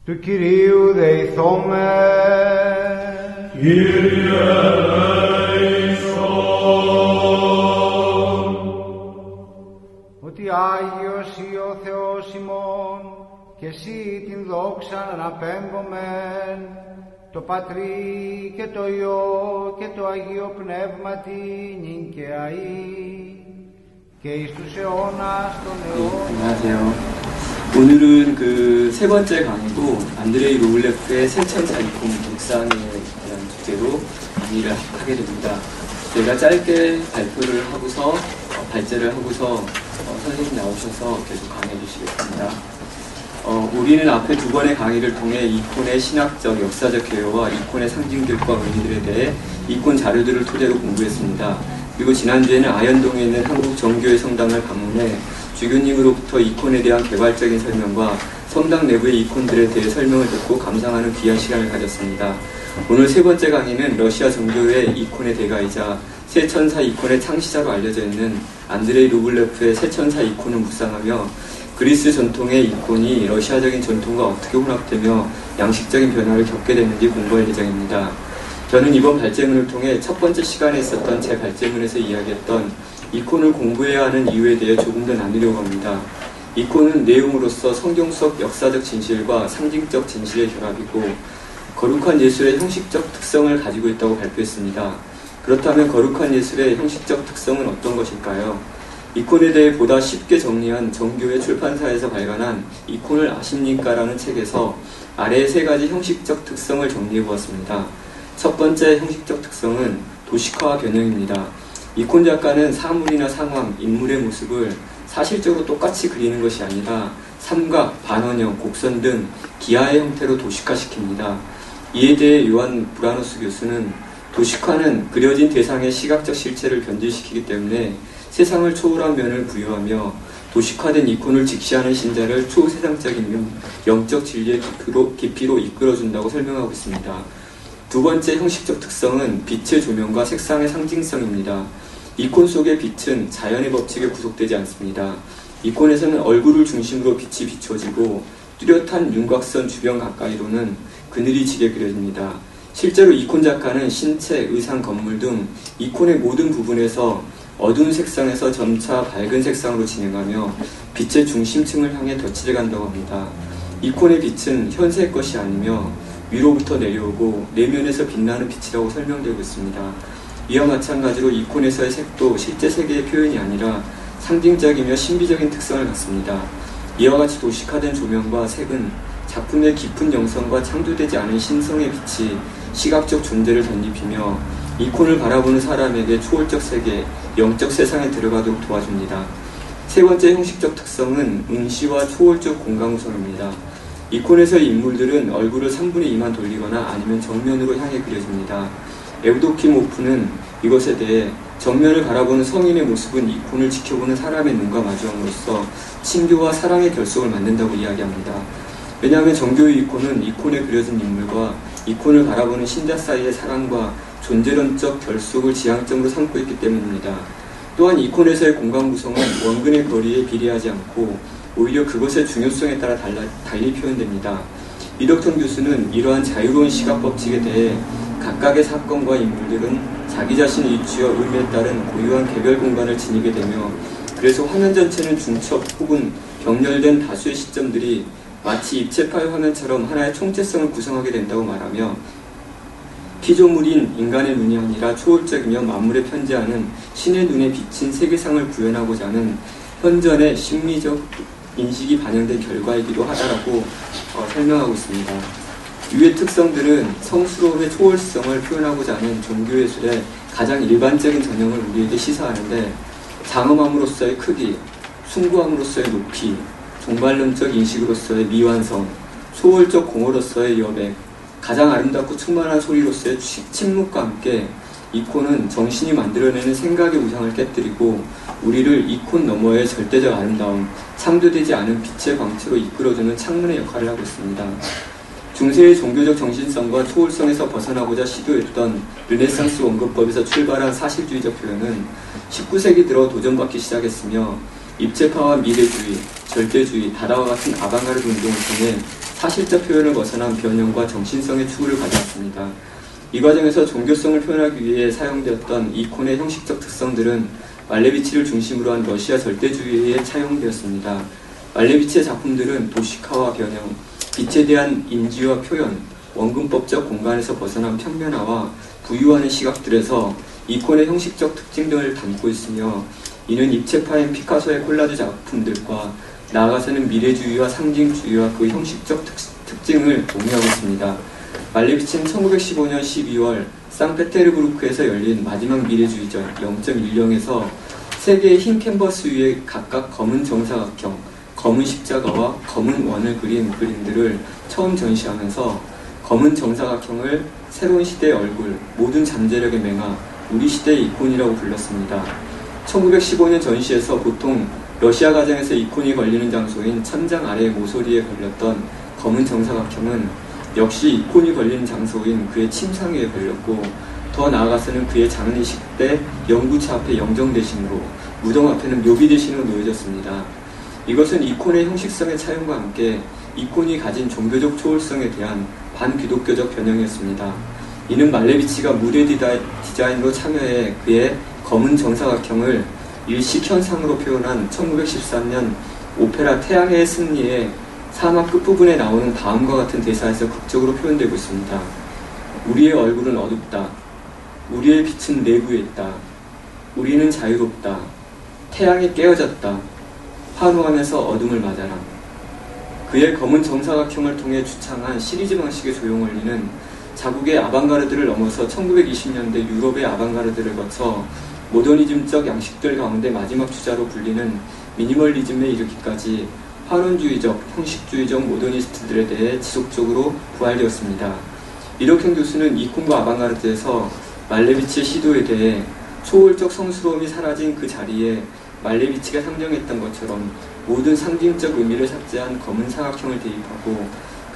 Του Κυρίου δεηθώμε. Κύριε ελέησον. Ότι Άγιος ή ο Θεός ημών και εσύ την δόξα αναπέμπομεν το Πατρί και το Υιό και το Αγίο Πνεύματι νυν και αεί και εις τους αιώνας των αιώνων. 안녕하세요. 오늘은 그 세 번째 강의고 안드레이 루블레프의 새천사 이콘 묵상에 대한 주제로 강의를 하게 됩니다. 제가 짧게 발표를 하고서 발제를 하고서 선생님 나오셔서 계속 강의해 주시겠습니다. 우리는 앞에 두 번의 강의를 통해 이콘의 신학적, 역사적 개요와 이콘의 상징들과 의미들에 대해 이콘 자료들을 토대로 공부했습니다. 그리고 지난주에는 아현동에 있는 한국 정교회 성당을 방문해 주교님으로부터 이콘에 대한 개발적인 설명과 성당 내부의 이콘들에 대해 설명을 듣고 감상하는 귀한 시간을 가졌습니다. 오늘 세 번째 강의는 러시아 정교회 이콘의 대가이자 새 천사 이콘의 창시자로 알려져 있는 안드레이 루블레프의 새 천사 이콘을 묵상하며 그리스 전통의 이콘이 러시아적인 전통과 어떻게 혼합되며 양식적인 변화를 겪게 됐는지 공부할 예정입니다. 저는 이번 발제문을 통해 첫 번째 시간에 있었던 제 발제문에서 이야기했던 이콘을 공부해야 하는 이유에 대해 조금 더 나누려고 합니다. 이콘은 내용으로서 성경 속 역사적 진실과 상징적 진실의 결합이고 거룩한 예술의 형식적 특성을 가지고 있다고 발표했습니다. 그렇다면 거룩한 예술의 형식적 특성은 어떤 것일까요? 이콘에 대해 보다 쉽게 정리한 정교회 출판사에서 발간한 이콘을 아십니까라는 책에서 아래의 세 가지 형식적 특성을 정리해 보았습니다. 첫 번째 형식적 특성은 도식화 변형입니다. 이콘 작가는 사물이나 상황, 인물의 모습을 사실적으로 똑같이 그리는 것이 아니라 삼각, 반원형, 곡선 등 기하의 형태로 도식화시킵니다. 이에 대해 요한 브라노스 교수는 도식화는 그려진 대상의 시각적 실체를 변질시키기 때문에 세상을 초월한 면을 부여하며 도식화된 이콘을 직시하는 신자를 초세상적인 면, 영적 진리의 깊이로 이끌어준다고 설명하고 있습니다. 두 번째 형식적 특성은 빛의 조명과 색상의 상징성입니다. 이콘 속의 빛은 자연의 법칙에 구속되지 않습니다. 이콘에서는 얼굴을 중심으로 빛이 비춰지고 뚜렷한 윤곽선 주변 가까이로는 그늘이 지게 그려집니다. 실제로 이콘 작가는 신체, 의상, 건물 등 이콘의 모든 부분에서 어두운 색상에서 점차 밝은 색상으로 진행하며 빛의 중심층을 향해 덧칠해 간다고 합니다. 이콘의 빛은 현세의 것이 아니며 위로부터 내려오고 내면에서 빛나는 빛이라고 설명되고 있습니다. 이와 마찬가지로 이콘에서의 색도 실제 세계의 표현이 아니라 상징적이며 신비적인 특성을 갖습니다. 이와 같이 도식화된 조명과 색은 작품의 깊은 영성과 창조되지 않은 신성의 빛이 시각적 존재를 덧입히며 이콘을 바라보는 사람에게 초월적 세계, 영적 세상에 들어가도록 도와줍니다. 세 번째 형식적 특성은 응시와 초월적 공간 구성입니다. 이콘에서의 인물들은 얼굴을 3분의 2만 돌리거나 아니면 정면으로 향해 그려집니다. 에우도키모프는 이것에 대해 정면을 바라보는 성인의 모습은 이콘을 지켜보는 사람의 눈과 마주함으로써 친교와 사랑의 결속을 만든다고 이야기합니다. 왜냐하면 정교의 이콘은 이콘에 그려진 인물과 이콘을 바라보는 신자 사이의 사랑과 존재론적 결속을 지향점으로 삼고 있기 때문입니다. 또한 이콘에서의 공간 구성은 원근의 거리에 비례하지 않고 오히려 그것의 중요성에 따라 달리 표현됩니다. 이덕턴 교수는 이러한 자유로운 시각 법칙에 대해 각각의 사건과 인물들은 자기 자신의 위치와 의미에 따른 고유한 개별 공간을 지니게 되며 그래서 화면 전체는 중첩 혹은 병렬된 다수의 시점들이 마치 입체 파일 화면처럼 하나의 총체성을 구성하게 된다고 말하며 피조물인 인간의 눈이 아니라 초월적이며 만물에 편재하는 신의 눈에 비친 세계상을 구현하고자 하는 현존의 심리적 인식이 반영된 결과이기도 하다라고 설명하고 있습니다. 이의 특성들은 성스러움의 초월성을 표현하고자 하는 종교예술의 가장 일반적인 전형을 우리에게 시사하는데 장엄함으로써의 크기, 숭고함으로써의 높이, 종말론적 인식으로서의 미완성, 초월적 공허로서의 여백, 가장 아름답고 충만한 소리로서의 침묵과 함께 이콘은 정신이 만들어내는 생각의 우상을 깨뜨리고 우리를 이콘 너머의 절대적 아름다움, 창조되지 않은 빛의 광채로 이끌어주는 창문의 역할을 하고 있습니다. 중세의 종교적 정신성과 초월성에서 벗어나고자 시도했던 르네상스 원근법에서 출발한 사실주의적 표현은 19세기 들어 도전받기 시작했으며 입체파와 미래주의, 절대주의, 다다와 같은 아방가르드 운동을 통해 사실적 표현을 벗어난 변형과 정신성의 추구를 가져왔습니다. 이 과정에서 종교성을 표현하기 위해 사용되었던 이콘의 형식적 특성들은 말레비치를 중심으로 한 러시아 절대주의에 차용되었습니다. 말레비치의 작품들은 도시화와 변형, 빛에 대한 인지와 표현, 원근법적 공간에서 벗어난 평면화와 부유하는 시각들에서 이콘의 형식적 특징 등을 담고 있으며, 이는 입체파인 피카소의 콜라주 작품들과 나아가서는 미래주의와 상징주의와 그 형식적 특징을 동의하고 있습니다. 말레비치는 1915년 12월 상페테르부르크에서 열린 마지막 미래주의전 0.10에서 세 개의 흰 캔버스 위에 각각 검은 정사각형, 검은 십자가와 검은 원을 그린 그림들을 처음 전시하면서 검은 정사각형을 새로운 시대의 얼굴, 모든 잠재력의 맹아, 우리 시대의 이콘이라고 불렀습니다. 1915년 전시에서 보통 러시아 가정에서 이콘이 걸리는 장소인 천장 아래의 모서리에 걸렸던 검은 정사각형은 역시 이콘이 걸리는 장소인 그의 침상 위에 걸렸고, 더 나아가서는 그의 장례식 때 영구차 앞에 영정 대신으로, 무덤 앞에는 묘비 대신으로 놓여졌습니다. 이것은 이콘의 형식성의 차용과 함께 이콘이 가진 종교적 초월성에 대한 반기독교적 변형이었습니다. 이는 말레비치가 무대 디자인으로 참여해 그의 검은 정사각형을 일식 현상으로 표현한 1913년 오페라 태양의 승리의 사막 끝부분에 나오는 다음과 같은 대사에서 극적으로 표현되고 있습니다. 우리의 얼굴은 어둡다. 우리의 빛은 내부에 있다. 우리는 자유롭다. 태양이 깨어졌다. 환호하면서 어둠을 맞아라. 그의 검은 정사각형을 통해 주창한 시리즈 방식의 조형원리는 자국의 아방가르드를 넘어서 1920년대 유럽의 아방가르드를 거쳐 모더니즘적 양식들 가운데 마지막 주자로 불리는 미니멀리즘에 이르기까지 환원주의적, 형식주의적 모더니스트들에 대해 지속적으로 부활되었습니다. 이덕행 교수는 이콘과 아방가르드에서 말레비치의 시도에 대해 초월적 성스러움이 사라진 그 자리에 말레비치가 상정했던 것처럼 모든 상징적 의미를 삭제한 검은 사각형을 대입하고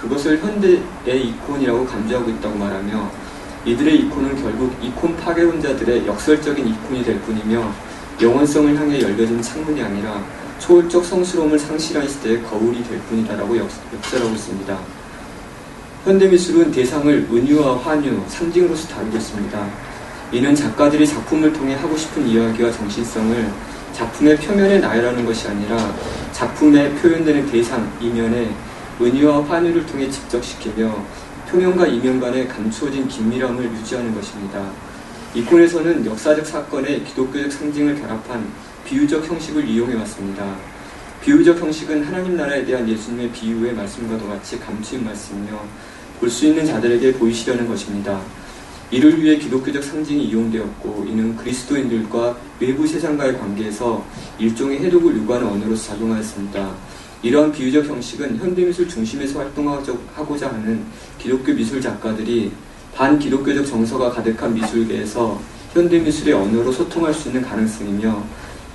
그것을 현대의 이콘이라고 간주하고 있다고 말하며, 이들의 이콘은 결국 이콘 파괴론자들의 역설적인 이콘이 될 뿐이며 영원성을 향해 열려진 창문이 아니라 초월적 성스러움을 상실한 시대의 거울이 될 뿐이다라고 역설하고 있습니다. 현대미술은 대상을 은유와 환유, 상징으로서 다루고 있습니다. 이는 작가들이 작품을 통해 하고 싶은 이야기와 정신성을 작품의 표면에 나열하는 것이 아니라 작품에 표현되는 대상, 이면에 은유와 환유를 통해 집적시키며 표면과 이면 간에 감추어진 긴밀함을 유지하는 것입니다. 이콘에서는 역사적 사건에 기독교적 상징을 결합한 비유적 형식을 이용해왔습니다. 비유적 형식은 하나님 나라에 대한 예수님의 비유의 말씀과도 같이 감추인 말씀이며 볼 수 있는 자들에게 보이시려는 것입니다. 이를 위해 기독교적 상징이 이용되었고, 이는 그리스도인들과 외부 세상과의 관계에서 일종의 해독을 요구하는 언어로서 작용하였습니다. 이러한 비유적 형식은 현대미술 중심에서 활동하고자 하는 기독교 미술 작가들이 반기독교적 정서가 가득한 미술계에서 현대미술의 언어로 소통할 수 있는 가능성이며,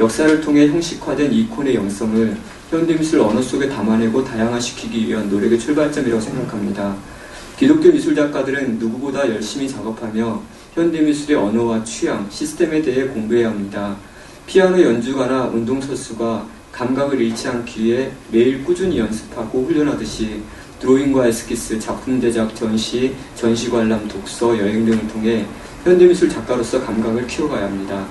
역사를 통해 형식화된 이콘의 영성을 현대미술 언어 속에 담아내고 다양화시키기 위한 노력의 출발점이라고 생각합니다. 기독교 미술 작가들은 누구보다 열심히 작업하며 현대미술의 언어와 취향, 시스템에 대해 공부해야 합니다. 피아노 연주가나 운동선수가 감각을 잃지 않기 위해 매일 꾸준히 연습하고 훈련하듯이 드로잉과 에스키스, 작품 제작, 전시, 전시관람, 독서, 여행 등을 통해 현대미술 작가로서 감각을 키워가야 합니다.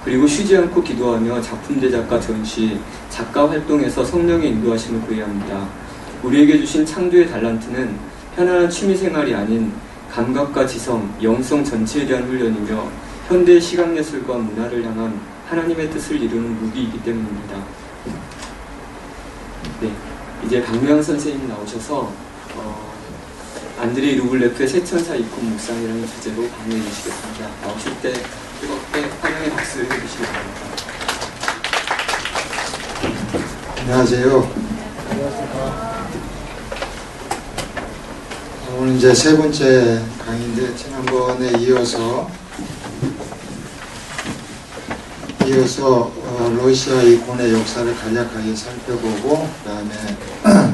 그리고 쉬지 않고 기도하며 작품 제작과 전시, 작가 활동에서 성령의 인도하심을 구해야 합니다. 우리에게 주신 창조의 달란트는 편안한 취미생활이 아닌 감각과 지성, 영성 전체에 대한 훈련이며 현대의 시각예술과 문화를 향한 하나님의 뜻을 이루는 무기이기 때문입니다. 네, 이제 박명환 선생님 나오셔서 안드레이 루블레프의 새천사 이콘 묵상이라는 주제로 강의해 주시겠습니다. 나오실 때 뜨겁게 환영의 박수를 해주시기 바랍니다. 안녕하세요. 오늘 이제 세 번째 강의인데, 지난번에 이어서 러시아 이콘의 역사를 간략하게 살펴보고, 그 다음에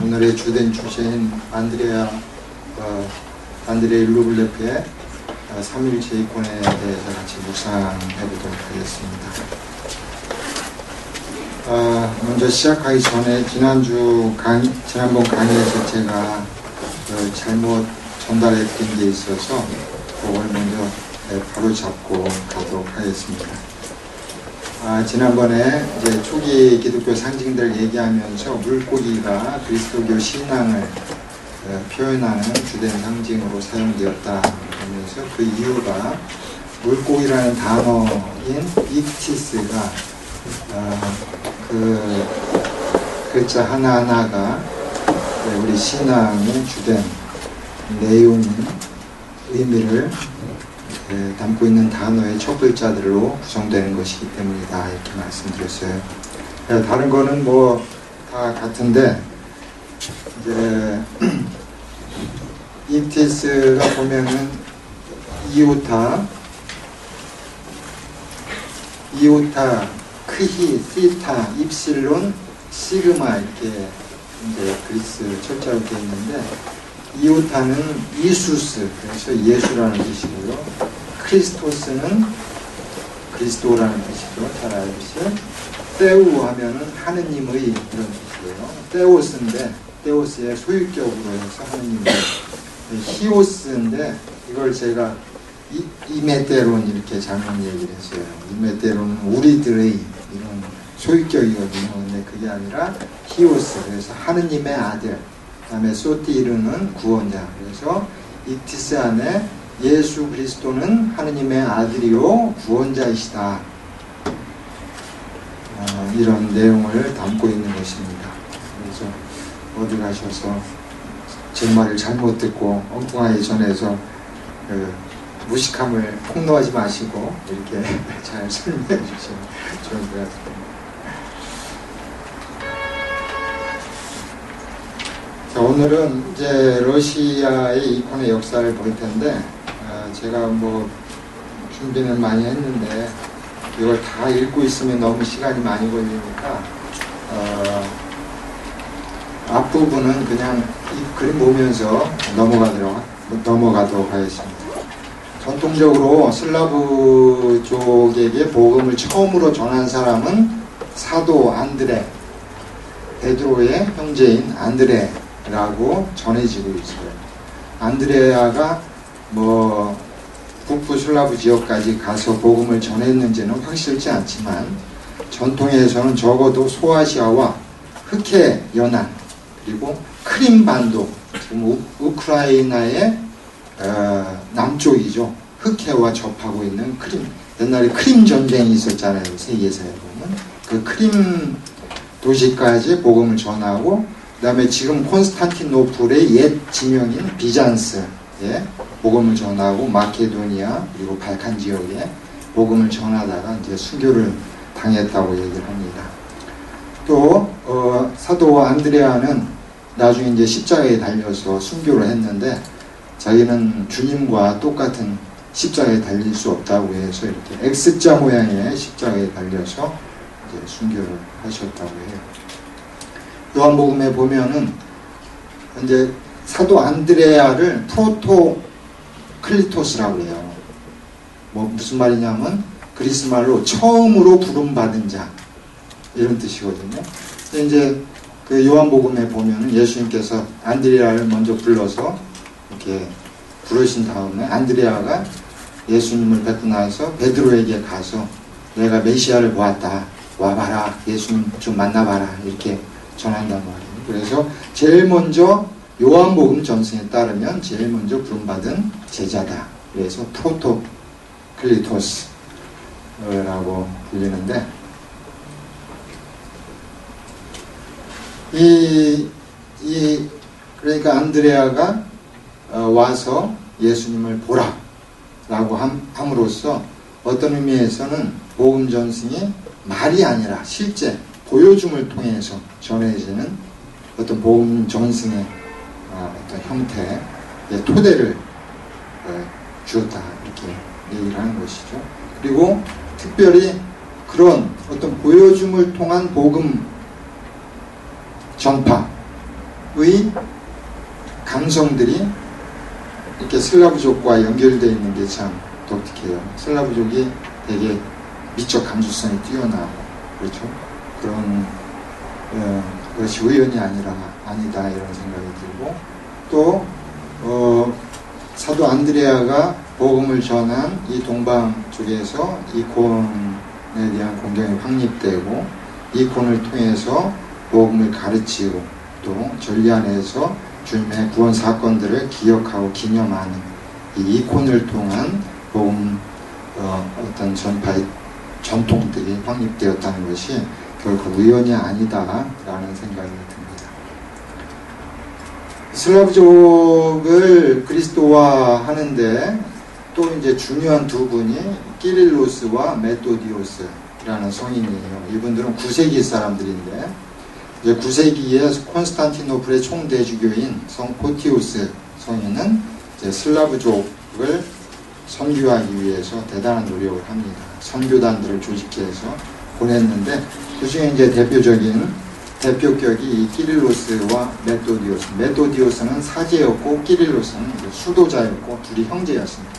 오늘의 주된 주제인 안드레이 루블레프의 3일체 이콘에 대해서 같이 묵상해 보도록 하겠습니다. 먼저 시작하기 전에 지난번 강의에서 제가 잘못 전달했던 게 있어서 그걸 먼저 바로 잡고 가도록 하겠습니다. 지난번에 이제 초기 기독교 상징들 얘기하면서 물고기가 그리스도교 신앙을 표현하는 주된 상징으로 사용되었다 하면서 그 이유가 물고기라는 단어인 익티스가 그 글자 하나하나가 우리 신앙의 주된 내용인 의미를 담고 있는 단어의 첫 글자들로 구성되는 것이기 때문이다 이렇게 말씀드렸어요. 다른 거는 뭐 다 같은데 이제 익티스가 보면은 이오타, 크히, 시타, 입실론, 시그마 이렇게 이제 그리스 철자로 되어 있는데 이오타는 이수스 그래서 예수라는 뜻이고요. 크리스토스는 그리스도라는 뜻이죠. 잘 알듯이 테우 하면은 하느님의 이런 뜻이에요. 테오스인데 테오스의 소유격으로 해서 하느님의 히오스인데 이걸 제가 이메테론 이렇게 잘못 얘기를 했어요. 이메테론은 우리들의 이런 소유격이거든요. 근데 그게 아니라 히오스 그래서 하느님의 아들 그 다음에 소티르는 구원자 그래서 익티스 안에 예수 그리스도는 하느님의 아들이요 구원자이시다 이런 내용을 담고 있는 것입니다. 그래서 어디 가셔서 제 말을 잘못 듣고 엉뚱하게 전해서 무식함을 폭로하지 마시고 이렇게 잘 설명해 주시면 좋을 것 같습니다. 자, 오늘은 이제 러시아의 이콘의 역사를 볼 텐데 제가 뭐 준비는 많이 했는데 이걸 다 읽고 있으면 너무 시간이 많이 걸리니까 앞부분은 그냥 이 그림 보면서 넘어가도록 하겠습니다. 전통적으로 슬라브족에게 복음을 처음으로 전한 사람은 사도 안드레, 베드로의 형제인 안드레라고 전해지고 있어요. 안드레아가 뭐 북부 슬라브 지역까지 가서 복음을 전했는지는 확실치 않지만 전통에서는 적어도 소아시아와 흑해 연안 그리고 크림 반도 지금 우크라이나의 남쪽이죠. 흑해와 접하고 있는 크림 옛날에 크림 전쟁이 있었잖아요. 세계사에 보면 그 크림 도시까지 복음을 전하고 그 다음에 지금 콘스탄티노플의 옛 지명인 비잔스에 복음을 전하고 마케도니아 그리고 발칸 지역에 복음을 전하다가 이제 순교를 당했다고 얘기를 합니다. 또 사도 안드레아는 나중에 이제 십자가에 달려서 순교를 했는데 자기는 주님과 똑같은 십자가에 달릴 수 없다고 해서 이렇게 X자 모양의 십자가에 달려서 이제 순교를 하셨다고 해요. 요한복음에 보면은 이제 사도 안드레아를 프로토클리토스라고 해요. 뭐 무슨 말이냐면 그리스 말로 처음으로 부름받은 자 이런 뜻이거든요. 근데 이제 그 요한복음에 보면은 예수님께서 안드레아를 먼저 불러서 이렇게 부르신 다음에 안드레아가 예수님을 뵙고 나서 베드로에게 가서 내가 메시아를 보았다. 와봐라. 예수님 좀 만나봐라. 이렇게 전한단 말이에요. 그래서 제일 먼저 요한복음 전승에 따르면 제일 먼저 부름받은 제자다. 그래서 프로토클리토스라고 불리는데 그러니까 안드레아가 와서 예수님을 보라 라고 함으로써 어떤 의미에서는 복음 전승이 말이 아니라 실제 보여줌을 통해서 전해지는 어떤 복음 전승의 어떤 형태의 토대를 주었다 이렇게 얘기를 하는 것이죠. 그리고 특별히 그런 어떤 보여줌을 통한 복음 전파의 감성들이 이렇게 슬라브족과 연결되어 있는 게 참 독특해요. 슬라브족이 되게 미적 감수성이 뛰어나고 그렇죠. 그런 것이 우연이 아니다 이런 생각이 들고 또 사도 안드레아가 복음을 전한 이 동방 쪽에서 이콘에 대한 공경이 확립되고 이콘을 통해서 복음을 가르치고 또 전리 안에서 주님의 구원 사건들을 기억하고 기념하는 이 이콘을 통한 복음 어떤 전파의 전통들이 확립되었다는 것이 결코 우연이 아니다라는 생각이 듭니다. 슬라브족을 그리스도화하는데 또 이제 중요한 두 분이 끼릴로스와 메토디오스라는 성인이에요. 이분들은 9세기 사람들인데 이제 9세기에 콘스탄티노플의 총대주교인 성 포티우스 성인은 이제 슬라브족을 선교하기 위해서 대단한 노력을 합니다. 선교단들을 조직해서 보냈는데 그 중에 이제 대표격이 이 끼릴로스와 메토디오스. 메토디오스는 사제였고 끼릴로스는 수도자였고 둘이 형제였습니다.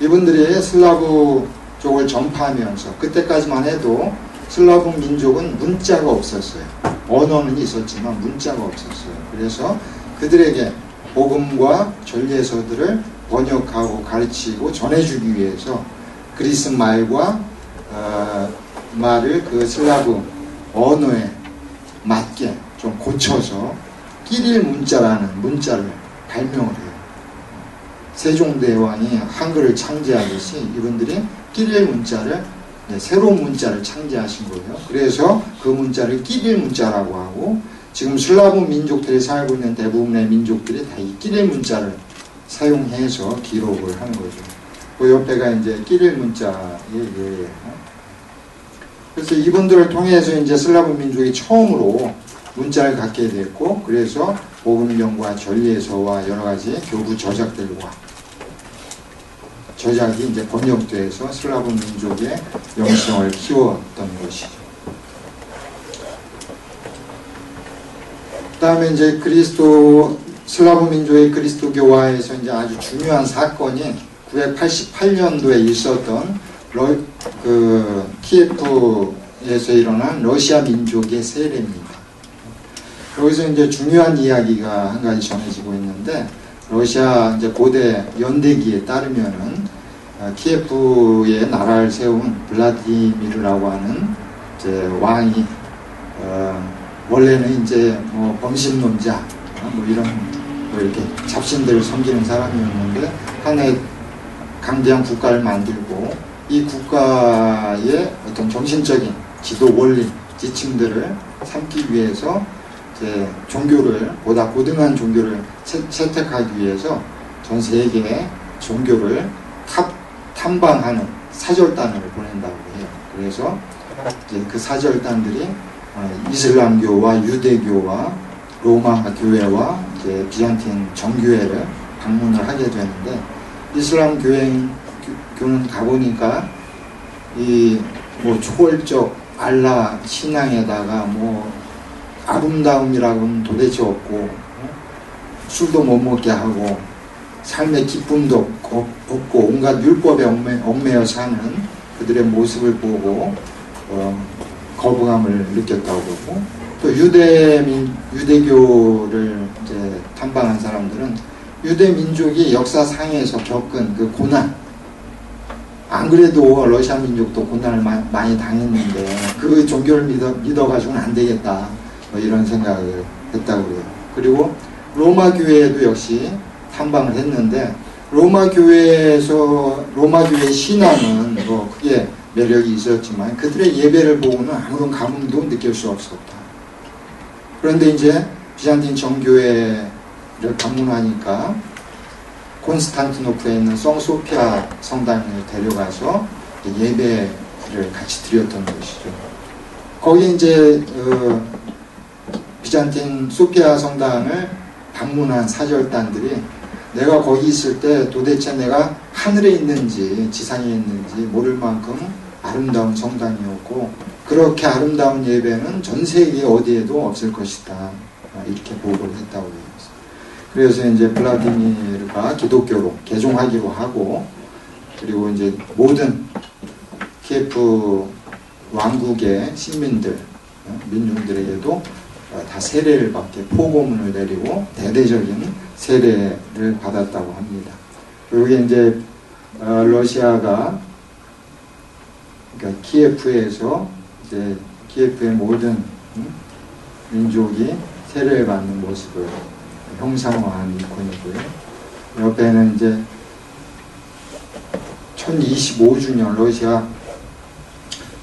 이분들이 슬라브 쪽을 전파하면서 그때까지만 해도 슬라브 민족은 문자가 없었어요. 언어는 있었지만 문자가 없었어요. 그래서 그들에게 복음과 전례서들을 번역하고 가르치고 전해주기 위해서 그리스 말과 말을 그 슬라브 언어에 맞게 좀 고쳐서 끼릴 문자라는 문자를 발명을 해요. 세종대왕이 한글을 창제하듯이 이분들이 끼릴 문자를 새로운 문자를 창제하신 거예요. 그래서 그 문자를 끼릴 문자라고 하고 지금 슬라브 민족들이 살고 있는 대부분의 민족들이 다 이 끼릴 문자를 사용해서 기록을 하는 거죠. 그 옆에가 이제 끼릴 문자의 예예요. 그래서 이분들을 통해서 이제 슬라브 민족이 처음으로 문자를 갖게 됐고, 그래서 복음경과 전리에서와 여러 가지 교부 저작들과 저작이 이제 번역돼서 슬라브 민족의 영성을 키웠던 것이죠. 그 다음에 이제 슬라브 민족의 그리스도교화에서 이제 아주 중요한 사건이 988년도에 있었던 키예프에서 일어난 러시아 민족의 세례입니다. 여기서 이제 중요한 이야기가 한 가지 전해지고 있는데, 러시아 이제 고대 연대기에 따르면은 키예프에 나라를 세운 블라디미르라고 하는 이제 왕이 원래는 이제 뭐 범신론자 뭐 이런 뭐 이렇게 잡신들을 섬기는 사람이었는데 하나의 강대한 국가를 만들고 이 국가의 어떤 정신적인 지도 원리 지침들을 삼기 위해서 이제 종교를 보다 고등한 종교를 채택하기 위해서 전 세계의 종교를 탐방하는 사절단을 보낸다고 해요. 그래서 이제 그 사절단들이 이슬람교와 유대교와 로마 교회와 이제 비잔틴 정교회를 방문을 하게 되는데, 이슬람 교회는 가보니까 이 뭐 초월적 알라 신앙에다가 뭐 아름다움이라고는 도대체 없고 술도 못 먹게 하고 삶의 기쁨도 없고 온갖 율법에 얽매여 사는 그들의 모습을 보고 거부감을 느꼈다고 그러고, 또 유대교를 이제 탐방한 사람들은 유대 민족이 역사상에서 겪은 그 고난, 안 그래도 러시아 민족도 고난을 많이 당했는데 그 종교를 믿어가지고는 안 되겠다, 뭐 이런 생각을 했다고 그래요. 그리고 로마 교회도 역시 탐방을 했는데, 로마 교회의 신앙은 뭐 크게 매력이 있었지만 그들의 예배를 보고는 아무런 감흥도 느낄 수 없었다. 그런데 이제 비잔틴 정교회를 방문하니까 콘스탄티노플에 있는 성 소피아 성당을 데려가서 예배를 같이 드렸던 것이죠. 거기 이제 비잔틴 소피아 성당을 방문한 사절단들이 내가 거기 있을 때 도대체 내가 하늘에 있는지 지상에 있는지 모를 만큼 아름다운 성당이었고, 그렇게 아름다운 예배는 전 세계 어디에도 없을 것이다, 이렇게 보고를 했다고 해요. 그래서 이제 블라디미르가 기독교로 개종하기로 하고, 그리고 이제 모든 키예프 왕국의 시민들, 민중들에게도 다 세례를 받게 포고문을 내리고 대대적인 세례를 받았다고 합니다. 여기 이제 러시아가 그러니까 키예프에서 이제 키예프의 모든 민족이 세례를 받는 모습을 형상화한 이콘이고요. 옆에는 이제 1025주년 러시아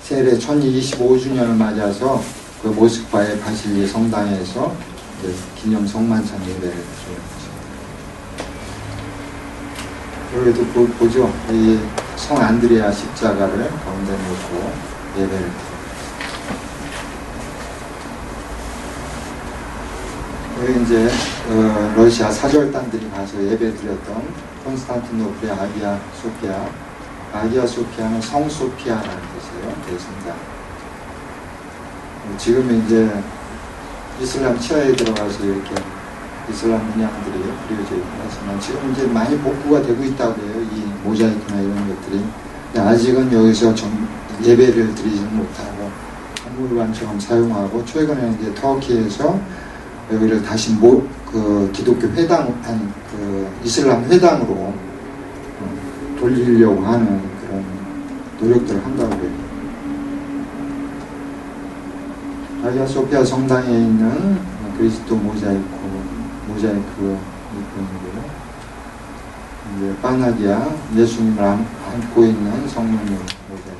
세례 1025주년을 맞아서 그 모스크바의 바실리 성당에서 이제 기념 성만찬 예배를 해줘요. 여기도 보죠. 이 성 안드레아 십자가를 가운데 놓고 예배를 드려요. 여기 이제 러시아 사절단들이 가서 예배드렸던 콘스탄티노플의 아기아 소피아. 아기아 소피아는 성 소피아라는 뜻이에요. 대성당. 지금 이제 이슬람 치하에 들어가서 이렇게 이슬람 문양들이 그려져 있긴 하지만 지금 이제 많이 복구가 되고 있다고 해요. 이 모자이크나 이런 것들이. 근데 아직은 여기서 예배를 드리지는 못하고 박물관처럼 사용하고 최근에 이제 터키에서 여기를 다시 그 기독교 회당, 그 이슬람 회당으로 돌리려고 하는 그런 노력들을 한다고 해요. 아기아 소피아 성당에 있는 그리스도 모자이크 이건이고요. 이제 파나디아 예수님을 안고 있는 성모님 모자이크.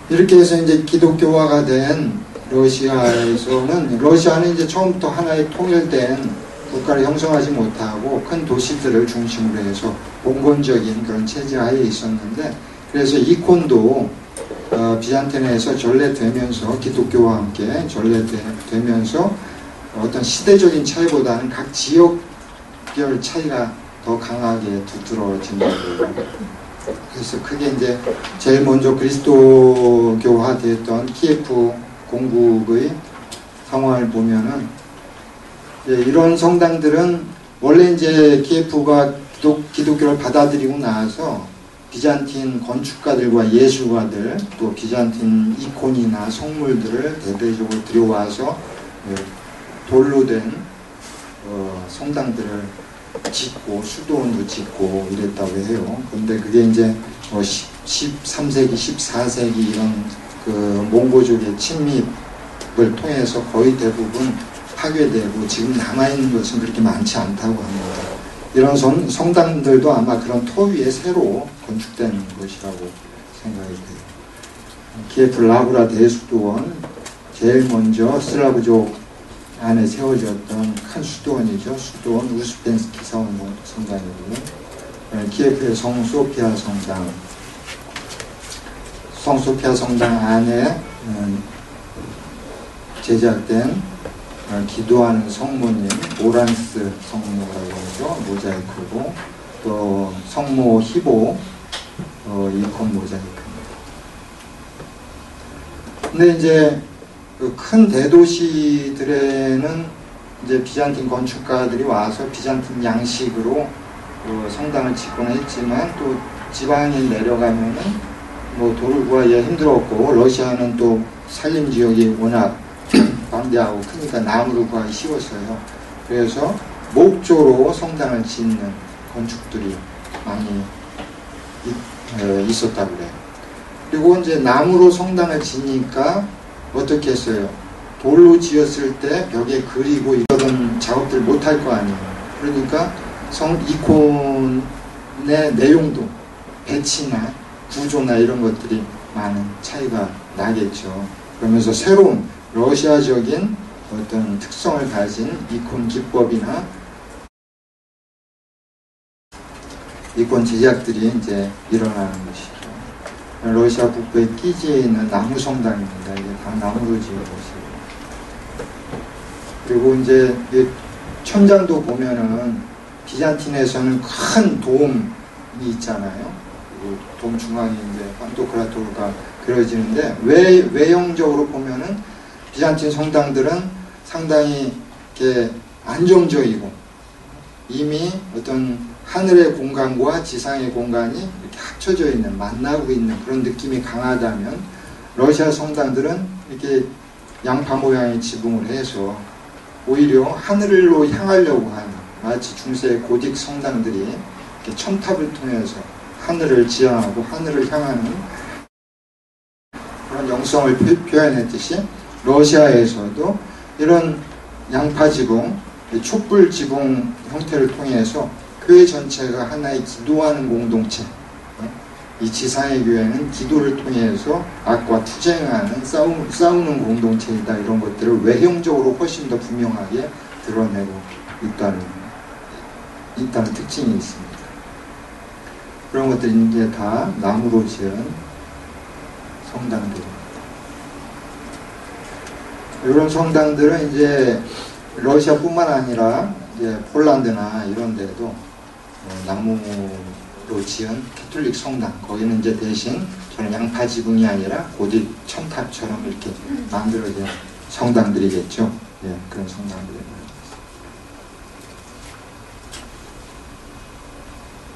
이렇게 해서 이제 기독교화가 된 러시아는 이제 처음부터 하나의 통일된 국가를 형성하지 못하고 큰 도시들을 중심으로 해서 봉건적인 그런 체제 하에 있었는데, 그래서 이콘도 비잔틴에서 전래되면서 기독교와 함께 전래되면서 어떤 시대적인 차이보다는 각 지역별 차이가 더 강하게 두드러진다고요. 그래서 그게 이제 제일 먼저 그리스도교화됐던 키예프 공국의 상황을 보면은 이런 성당들은 원래 이제 키예프가 기독교를 받아들이고 나서 비잔틴 건축가들과 예술가들 또 비잔틴 이콘이나 성물들을 대대적으로 들여와서 돌로 된 성당들을 짓고 수도원도 짓고 이랬다고 해요. 그런데 그게 이제 13세기, 14세기 이런 그 몽고족의 침입을 통해서 거의 대부분 파괴되고 지금 남아있는 것은 그렇게 많지 않다고 합니다. 이런 성당들도 아마 그런 토 위에 새로 건축된 것이라고 생각이 돼요. 키예프 라브라 대수도원, 제일 먼저 슬라브족 안에 세워졌던 큰 수도원이죠. 수도원 우스펜스키 성당이고요. 키예프의 성 소피아 성당, 성 소피아 성당 안에 제작된 기도하는 성모님, 오란스 성모라고 하죠. 모자이크고, 또 성모 히보 이콘 모자이크입니다. 근데 이제 그 큰 대도시들에는 이제 비잔틴 건축가들이 와서 비잔틴 양식으로 성당을 짓곤 했지만, 또 지방에 내려가면은 뭐 돌을 구하기가 힘들었고, 러시아는 또 산림 지역이 워낙 광대하고 크니까 나무를 구하기 쉬웠어요. 그래서 목조로 성당을 짓는 건축들이 많이 있었다고 그래요. 그리고 이제 나무로 성당을 짓니까 어떻게 했어요? 돌로 지었을 때 벽에 그리고 이런 작업들 못할 거 아니에요. 그러니까 이콘의 내용도 배치나 구조나 이런 것들이 많은 차이가 나겠죠. 그러면서 새로운 러시아적인 어떤 특성을 가진 이콘 기법이나 이콘 제작들이 이제 일어나는 것이죠. 러시아 북부의 끼지에 있는 나무 성당입니다. 이게 다 나무로 지은 것이에요. 그리고 이제 천장도 보면은 비잔틴에서는 큰 돔이 있잖아요. 돔 중앙에 이제 판토크라토르가 그려지는데, 외형적으로 보면은 비잔틴 성당들은 상당히 이렇게 안정적이고 이미 어떤 하늘의 공간과 지상의 공간이 이렇게 합쳐져 있는, 만나고 있는 그런 느낌이 강하다면, 러시아 성당들은 이렇게 양파 모양의 지붕을 해서 오히려 하늘로 향하려고 하는 마치 중세의 고딕 성당들이 이렇게 첨탑을 통해서 하늘을 지향하고 하늘을 향하는 그런 영성을 표현했듯이 러시아에서도 이런 양파지붕, 촛불지붕 형태를 통해서 교회 전체가 하나의 기도하는 공동체, 이 지상의 교회는 기도를 통해서 악과 투쟁하는 싸우는 공동체이다. 이런 것들을 외형적으로 훨씬 더 분명하게 드러내고 있다는 특징이 있습니다. 그런 것들이 이제 다 나무로 지은 성당들입니다. 이런 성당들은 이제 러시아뿐만 아니라 이제 폴란드나 이런 데도 나무로 지은 캐톨릭 성당, 거기는 이제 대신 저는 양파 지붕이 아니라 고딕 첨탑처럼 이렇게 만들어진 성당들이겠죠. 예, 그런 성당들입니다.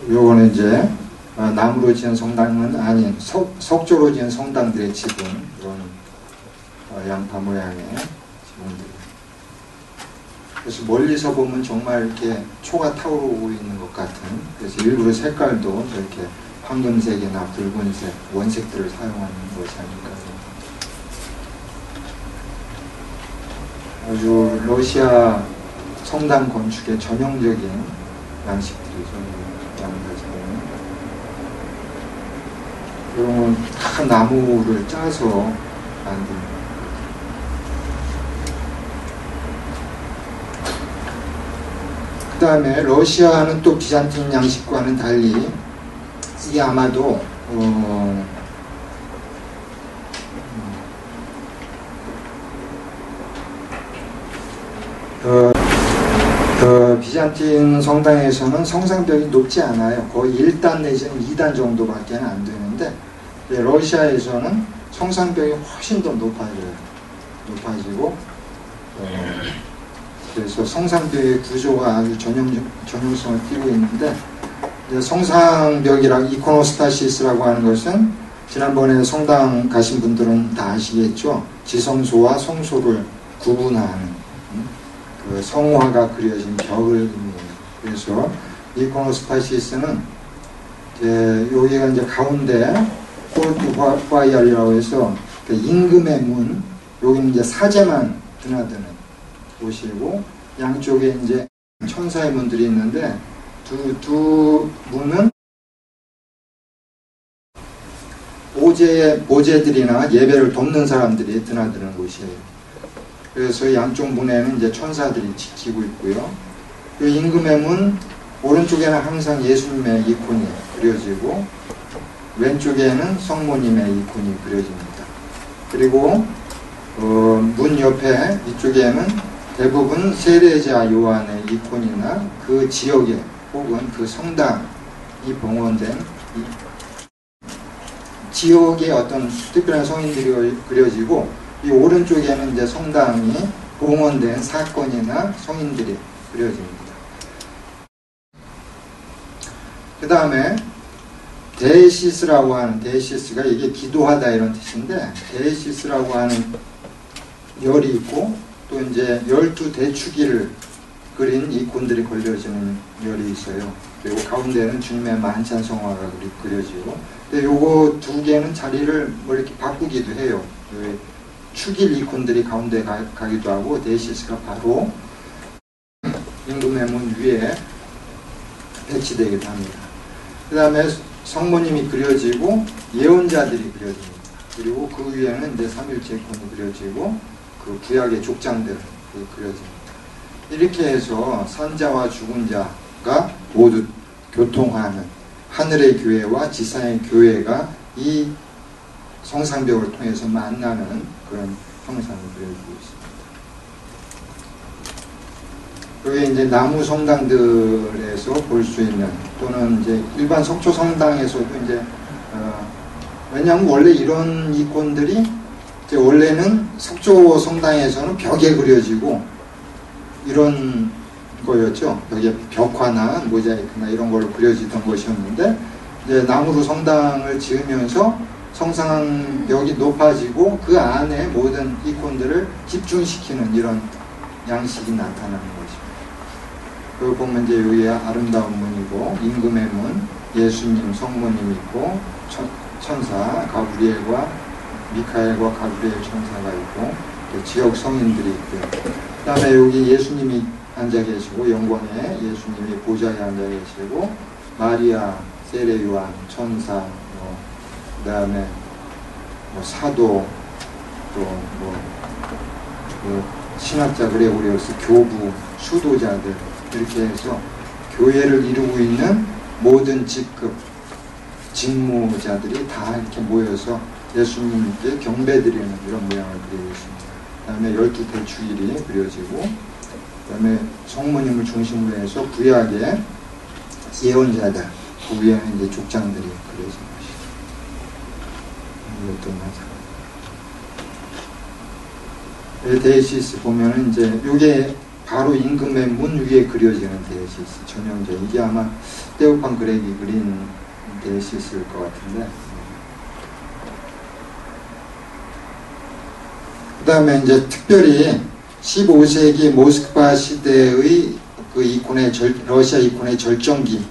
요거는 이제 나무로 지은 성당은 아닌 석조로 지은 성당들의 지붕, 이런 양파 모양의 지붕들. 그래서 멀리서 보면 정말 이렇게 초가 타오르고 있는 것 같은, 그래서 일부러 색깔도 저렇게 황금색이나 붉은색, 원색들을 사용하는 것이 아닐까. 아주 러시아 성당 건축의 전형적인 양식들이죠. 이런 건 다 나무를 짜서 만듭니다. 그 다음에 러시아는 또 비잔틴 양식과는 달리 이게 아마도 비잔틴 성당에서는 성상벽이 높지 않아요. 거의 1단 내지는 2단 정도밖에 안 되는데, 러시아에서는 성상벽이 훨씬 더 높아지고, 그래서 성상벽의 구조가 아주 전형성을 띠고 있는데, 성상벽이랑 이코노스타시스라고 하는 것은 지난번에 성당 가신 분들은 다 아시겠죠. 지성소와 성소를 구분하는 그 성화가 그려진 벽을 의미해요. 그래서 이코노스타시스는 여기가 이제 가운데 포르투과이알이라고 해서 그 임금의 문, 여기는 이제 사제만 드나드는 곳이고, 양쪽에 이제 천사의 문들이 있는데 두 문은 보제들이나 예배를 돕는 사람들이 드나드는 곳이에요. 그래서 양쪽 문에는 이제 천사들이 지키고 있고요. 그 임금의 문 오른쪽에는 항상 예수님의 이콘이 그려지고, 왼쪽에는 성모님의 이콘이 그려집니다. 그리고 문 옆에 이쪽에는 대부분 세례자 요한의 이콘이나 그 지역에 혹은 그 성당이 봉헌된 지역의 어떤 특별한 성인들이 그려지고, 이 오른쪽에는 이제 성당이 봉헌된 사건이나 성인들이 그려집니다. 그 다음에 데시스라고 하는, 데시스가 이게 기도하다 이런 뜻인데, 데시스라고 하는 열이 있고, 또 이제 12대축기를 그린 이콘들이 걸려지는 열이 있어요. 그리고 가운데는 주님의 만찬 성화가 그려지고, 근데 요거 두 개는 자리를 뭐 이렇게 바꾸기도 해요. 축일 이콘들이 가운데 가기도 하고, 데시스가 바로 임금의 문 위에 배치되기도 합니다. 그 다음에 성모님이 그려지고 예언자들이 그려집니다. 그리고 그 위에는 이제 삼일체 이콘이 그려지고 그 구약의 족장들 그려집니다. 이렇게 해서 산자와 죽은 자가 모두 교통하는 하늘의 교회와 지상의 교회가 이 성상벽을 통해서 만나는 그런 형상을 그려주고 있습니다. 여기 이제 나무 성당들에서 볼 수 있는, 또는 이제 일반 석조 성당에서도 이제 왜냐하면 원래 이런 이콘들이 이제 원래는 석조 성당에서는 벽에 그려지고 이런 거였죠. 벽에 벽화나 모자이크나 이런 걸로 그려지던 것이었는데, 이제 나무로 성당을 지으면서 성상벽이 높아지고 그 안에 모든 이콘들을 집중시키는 이런 양식이 나타나는 것입니다. 여기 보면 이제 여기 아름다운 문이고, 임금의 문, 예수님 성모님 있고, 천사 가브리엘과 미카엘과 가브리엘 천사가 있고, 지역 성인들이 있고요. 그 다음에 여기 예수님이 앉아 계시고, 영광에 예수님이 보좌에 앉아 계시고, 마리아, 세례 요한, 천사, 그 다음에 사도, 또 신학자 그레고리오스, 교부, 수도자들, 이렇게 해서 교회를 이루고 있는 모든 직급, 직무자들이 다 이렇게 모여서 예수님께 경배드리는 이런 모양을 그리고 있습니다. 그 다음에 12대 주일이 그려지고, 그 다음에 성모님을 중심으로 해서 구약의 예언자들, 그 위에는 이제 족장들이 그려진 것이죠. 이것도 맞아. 데이시스 보면은 이제 이게 바로 임금의 문 위에 그려지는 데이시스 전형적. 이게 아마 테오판 그렉이 그린 데이시스일 것 같은데. 그 다음에 이제 특별히 15세기 모스크바 시대의 그 이콘의 러시아 이콘의 절정기에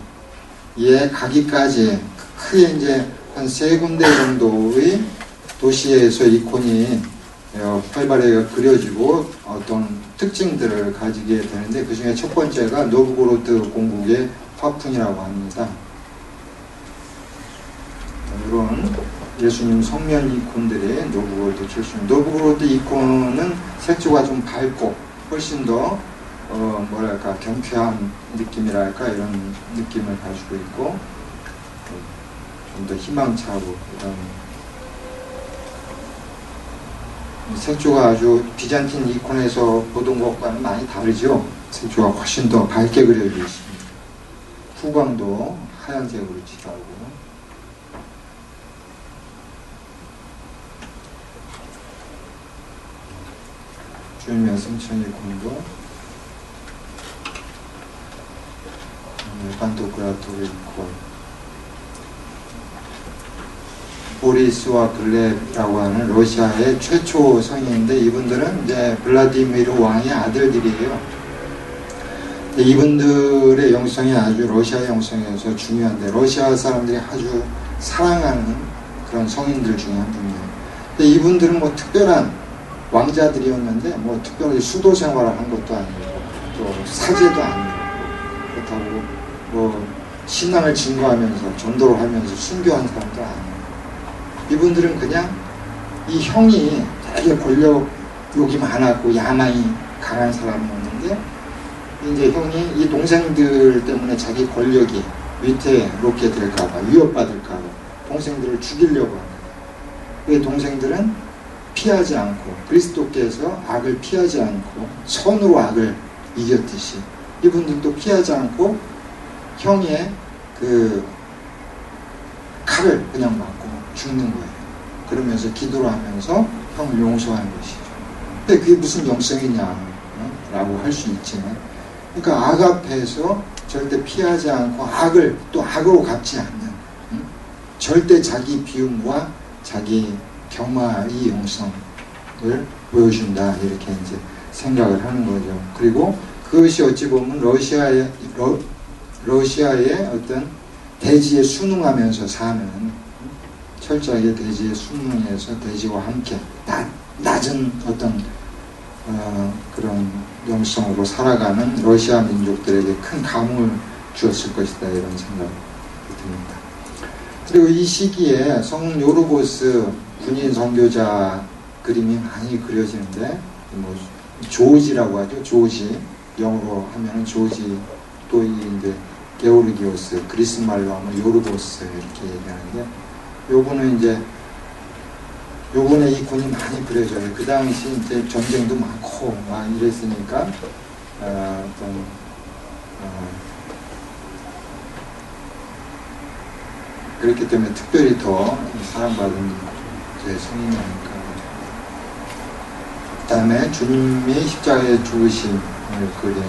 가기까지 크게 이제 한 3군데 정도의 도시에서 이콘이 활발하게 그려지고 어떤 특징들을 가지게 되는데, 그 중에 첫 번째가 노브고로드 공국의 화풍이라고 합니다. 이런 예수님 성면 이콘들의 노브고로드 출신. 노브고로드 이콘은 색조가 좀 밝고 훨씬 더 뭐랄까 경쾌한 느낌이랄까 이런 느낌을 가지고 있고, 좀 더 희망차고, 이런 색조가 아주 비잔틴 이콘에서 보던 것과는 많이 다르죠. 색조가 훨씬 더 밝게 그려져 있습니다. 후광도 하얀색으로 칠하고, 주님의 승천 이콘도 판토크라토르 이콘, 보리스와 글렙이라고 하는 러시아의 최초 성인인데, 이분들은 이제 블라디미르 왕의 아들들이에요. 이분들의 영성이 아주 러시아 영성에서 중요한데, 러시아 사람들이 아주 사랑하는 그런 성인들 중에 한 분이에요. 근데 이분들은 뭐 특별한 왕자들이었는데, 뭐 특별히 수도 생활을 한 것도 아니고, 또 사제도 아니고, 그렇다고 뭐 신앙을 증거하면서 전도를 하면서 순교한 사람도 아니고, 이분들은 그냥 이 형이 되게 권력욕이 많았고 야망이 강한 사람이었는데, 이제 형이 이 동생들 때문에 자기 권력이 위태롭게 될까봐, 위협받을까봐 동생들을 죽이려고 합니다. 그 동생들은 피하지 않고, 그리스도께서 악을 피하지 않고 선으로 악을 이겼듯이 이분들도 피하지 않고 형의 그 칼을 그냥 맞고 죽는 거예요. 그러면서 기도를 하면서 형을 용서하는 것이죠. 근데 그게 무슨 영성이냐 라고 할 수 있지만, 그러니까 악 앞에서 절대 피하지 않고 악을 또 악으로 갚지 않는, 절대 자기 비움과 자기 겸허의 영성을 보여준다, 이렇게 이제 생각을 하는 거죠. 그리고 그것이 어찌 보면 러시아의 어떤 대지에 순응하면서 사는, 철저하게 대지에 순응해서 대지와 함께 낮은 어떤 그런 영성으로 살아가는 러시아 민족들에게 큰 감흥을 주었을 것이다, 이런 생각이 듭니다. 그리고 이 시기에 성 요르고스 군인 선교자 그림이 많이 그려지는데, 뭐 조지라고 하죠. 조지, 영어로 하면 조지, 또 이제 게오르기오스, 그리스 말로 하면 요르고스 이렇게 얘기하는데, 요거는 이제 요번에 이 군이 많이 그려져요. 그 당시 이제 전쟁도 많고 막 이랬으니까 그렇기 때문에 특별히 더 사랑받은 제 성인이 아닐까. 그 다음에 주님이 십자가에 죽으심을 그린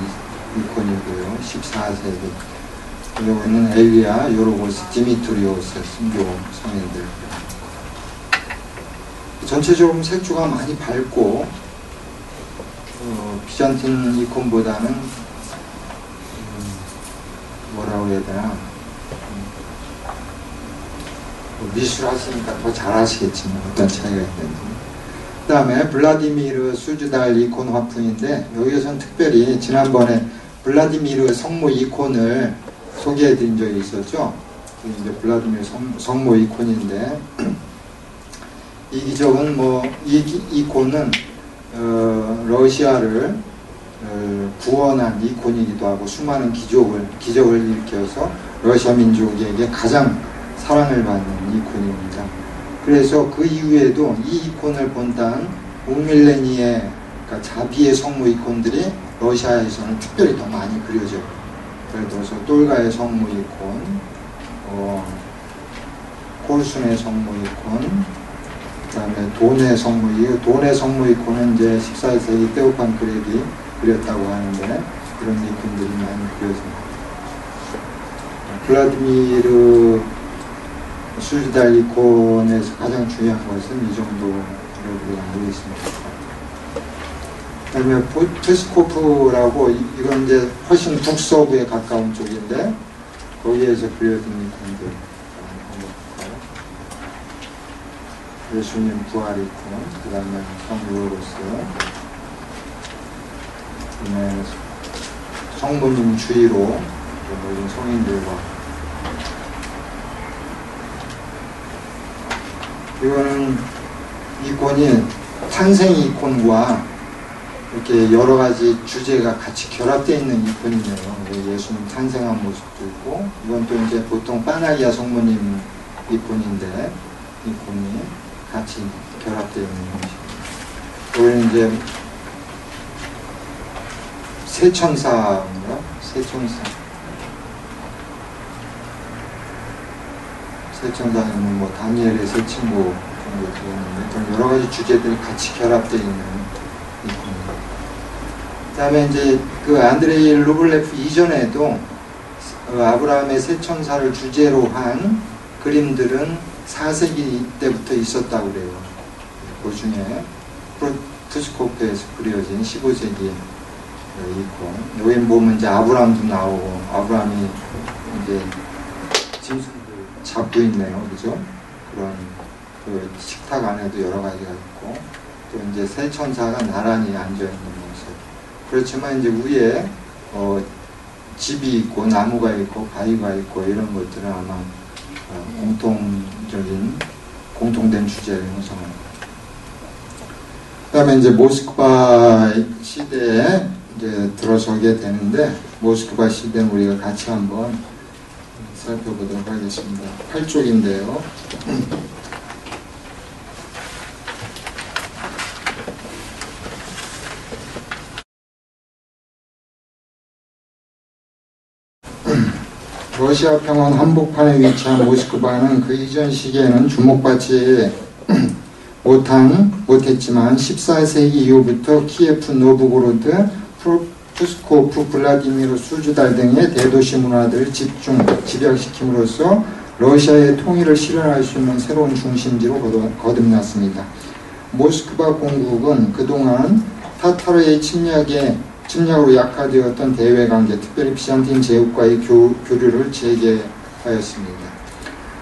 이콘이고요. 14세기. 이거는 엘리야, 요로고스, 디미트리오스 순교 성인들. 전체적으로 색조가 많이 밝고 비잔틴 이콘보다는 뭐라고 해야 되나, 미술 하시니까 더 잘하시겠지만 어떤 차이가 있는지. 그 다음에 블라디미르 수즈달 이콘 화풍인데, 여기에서는 특별히 지난번에 블라디미르 성모 이콘을 소개해 드린 적이 있었죠. 이제 블라디미르 성모 이콘인데, 이 기적은 이 이콘은 러시아를 구원한 이콘이기도 하고, 수많은 기적을 일으켜서 러시아 민족에게 가장 사랑을 받는 이콘입니다. 그래서 그 이후에도 이 이콘을 본단 옥밀레니의, 그러니까 자비의 성모 이콘들이 러시아에서는 특별히 더 많이 그려져요. 예를 들어서 똘가의 성모 이콘, 콜순의 성모 이콘, 그 다음에 돈의 성모 이콘은 이제 14세기 테오판 그렉이 그렸다고 하는데, 이런 이콘들이 많이 그려집니다. 블라디미르 수즈달 이콘에서 가장 중요한 것은 이 정도로 알고 있습니다. 그 다음에 트스코프라고, 이건 이제 훨씬 북서부에 가까운 쪽인데, 거기에서 그려진 이콘들. 예수님 부활 이콘, 그 다음에 성루로스, 그 다음에 성모님 주의로 모든 성인들과, 이거는 이콘이 탄생 이콘과 이렇게 여러 가지 주제가 같이 결합되어 있는 이콘이네요. 예수님 탄생한 모습도 있고, 이건 또 이제 보통 파나기아 성모님 이콘인데, 이콘이 같이 결합되어 있는 것입니다. 여기는 이제 세천사인가? 세천사는 뭐 다니엘의 세 친구 정도 되었는데, 그런 여러 가지 주제들이 같이 결합되어 있는 이콘입니다. 그 다음에 이제 그 안드레이 루블레프 이전에도 아브라함의 세천사를 주제로 한 그림들은 4세기 때부터 있었다고 그래요. 그 중에 프루트스코프에서 그려진 15세기 이콘. 여기 보면 이제 아브라함도 나오고, 아브라함이 이제 짐승들 잡고 있네요. 그죠? 그런 그 식탁 안에도 여러 가지가 있고, 또 이제 세 천사가 나란히 앉아있는 모습. 그렇지만 이제 위에 집이 있고, 나무가 있고, 바위가 있고, 이런 것들은 아마 공통된 주제를 형성합니다. 그 다음에 이제 모스크바 시대에 이제 들어서게 되는데, 모스크바 시대는 우리가 같이 한번 살펴보도록 하겠습니다. 8쪽인데요. 러시아 평원 한복판에 위치한 모스크바는 그 이전 시기에는 주목받지 못했지만 14세기 이후부터 키예프, 노브고로드, 푸스코프, 블라디미르 수즈달 등의 대도시 문화들을 집약시킴으로써 러시아의 통일을 실현할 수 있는 새로운 중심지로 거듭났습니다. 모스크바 공국은 그동안 타타르의 침략으로 약화되었던 대외관계, 특별히 비잔틴 제국과의 교류를 재개하였습니다.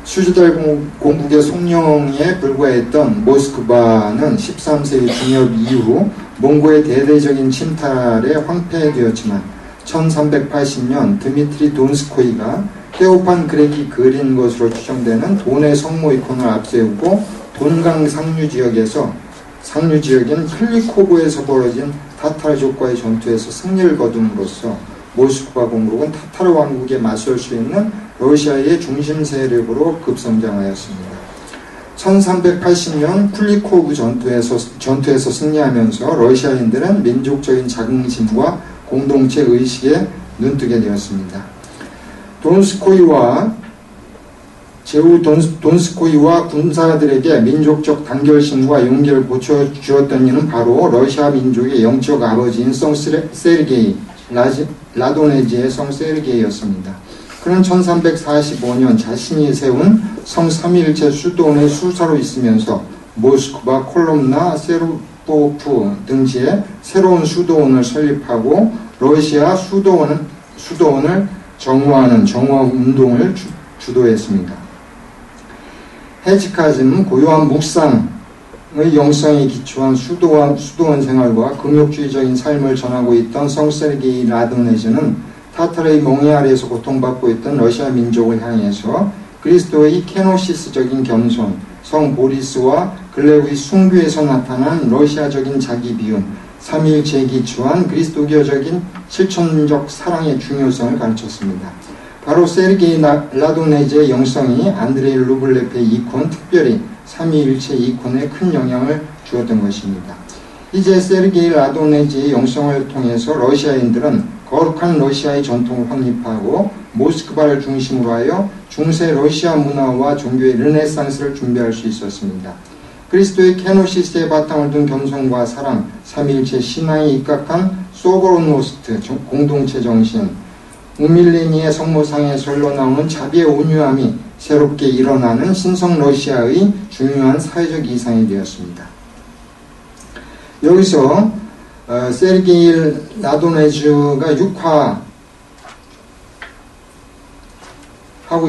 수즈달 공국의 속령에 불과했던 모스크바는 13세기 중엽 이후 몽고의 대대적인 침탈에 황폐되었지만 1380년 드미트리 돈스코이가 테오판 그렉이 그린 것으로 추정되는 돈의 성모 이콘을 앞세우고 돈강 상류지역인 클리코브에서 벌어진 타타르족과의 전투에서 승리를 거둠으로써 모스크바 공국은 타타르 왕국에 맞설 수 있는 러시아의 중심 세력으로 급성장하였습니다. 1380년 쿨리코브 전투에서 승리하면서 러시아인들은 민족적인 자긍심과 공동체 의식에 눈뜨게 되었습니다. 돈스코이와 군사들에게 민족적 단결심과 용기를 보여주었던 이는 바로 러시아 민족의 영적 아버지인 성 세르게이, 라도네지의 성 세르게이였습니다. 그는 1345년 자신이 세운 성 삼위일체 수도원의 수사로 있으면서 모스크바, 콜롬나, 세르포프 등지에 새로운 수도원을 설립하고 러시아 수도원을 정화하는 정화 운동을 주도했습니다. 헤지카즘은 고요한 묵상의 영성에 기초한 수도원 생활과 금욕주의적인 삶을 전하고 있던 성 세르게이 라도네즈는 타타르의 몽해 아래에서 고통받고 있던 러시아 민족을 향해서 그리스도의 케노시스적인 겸손, 성 보리스와 글레브의 숭배에서 나타난 러시아적인 자기 비움, 삼위일체에 기초한 그리스도교적인 실천적 사랑의 중요성을 가르쳤습니다. 바로 세르게이 라도네즈의 영성이 안드레이 루블레프의 이콘, 특별히 삼위일체 이콘에 큰 영향을 주었던 것입니다. 이제 세르게이 라도네즈의 영성을 통해서 러시아인들은 거룩한 러시아의 전통을 확립하고 모스크바를 중심으로 하여 중세 러시아 문화와 종교의 르네상스를 준비할 수 있었습니다. 그리스도의 케노시스의 바탕을 둔 겸손과 사랑, 삼위일체 신앙에 입각한 소보로노스트 공동체 정신, 우밀레니의 성모상에서 흘러나오는 자비의 온유함이 새롭게 일어나는 신성 러시아의 중요한 사회적 이상이 되었습니다. 여기서 세르게이 라도네즈가 육화하고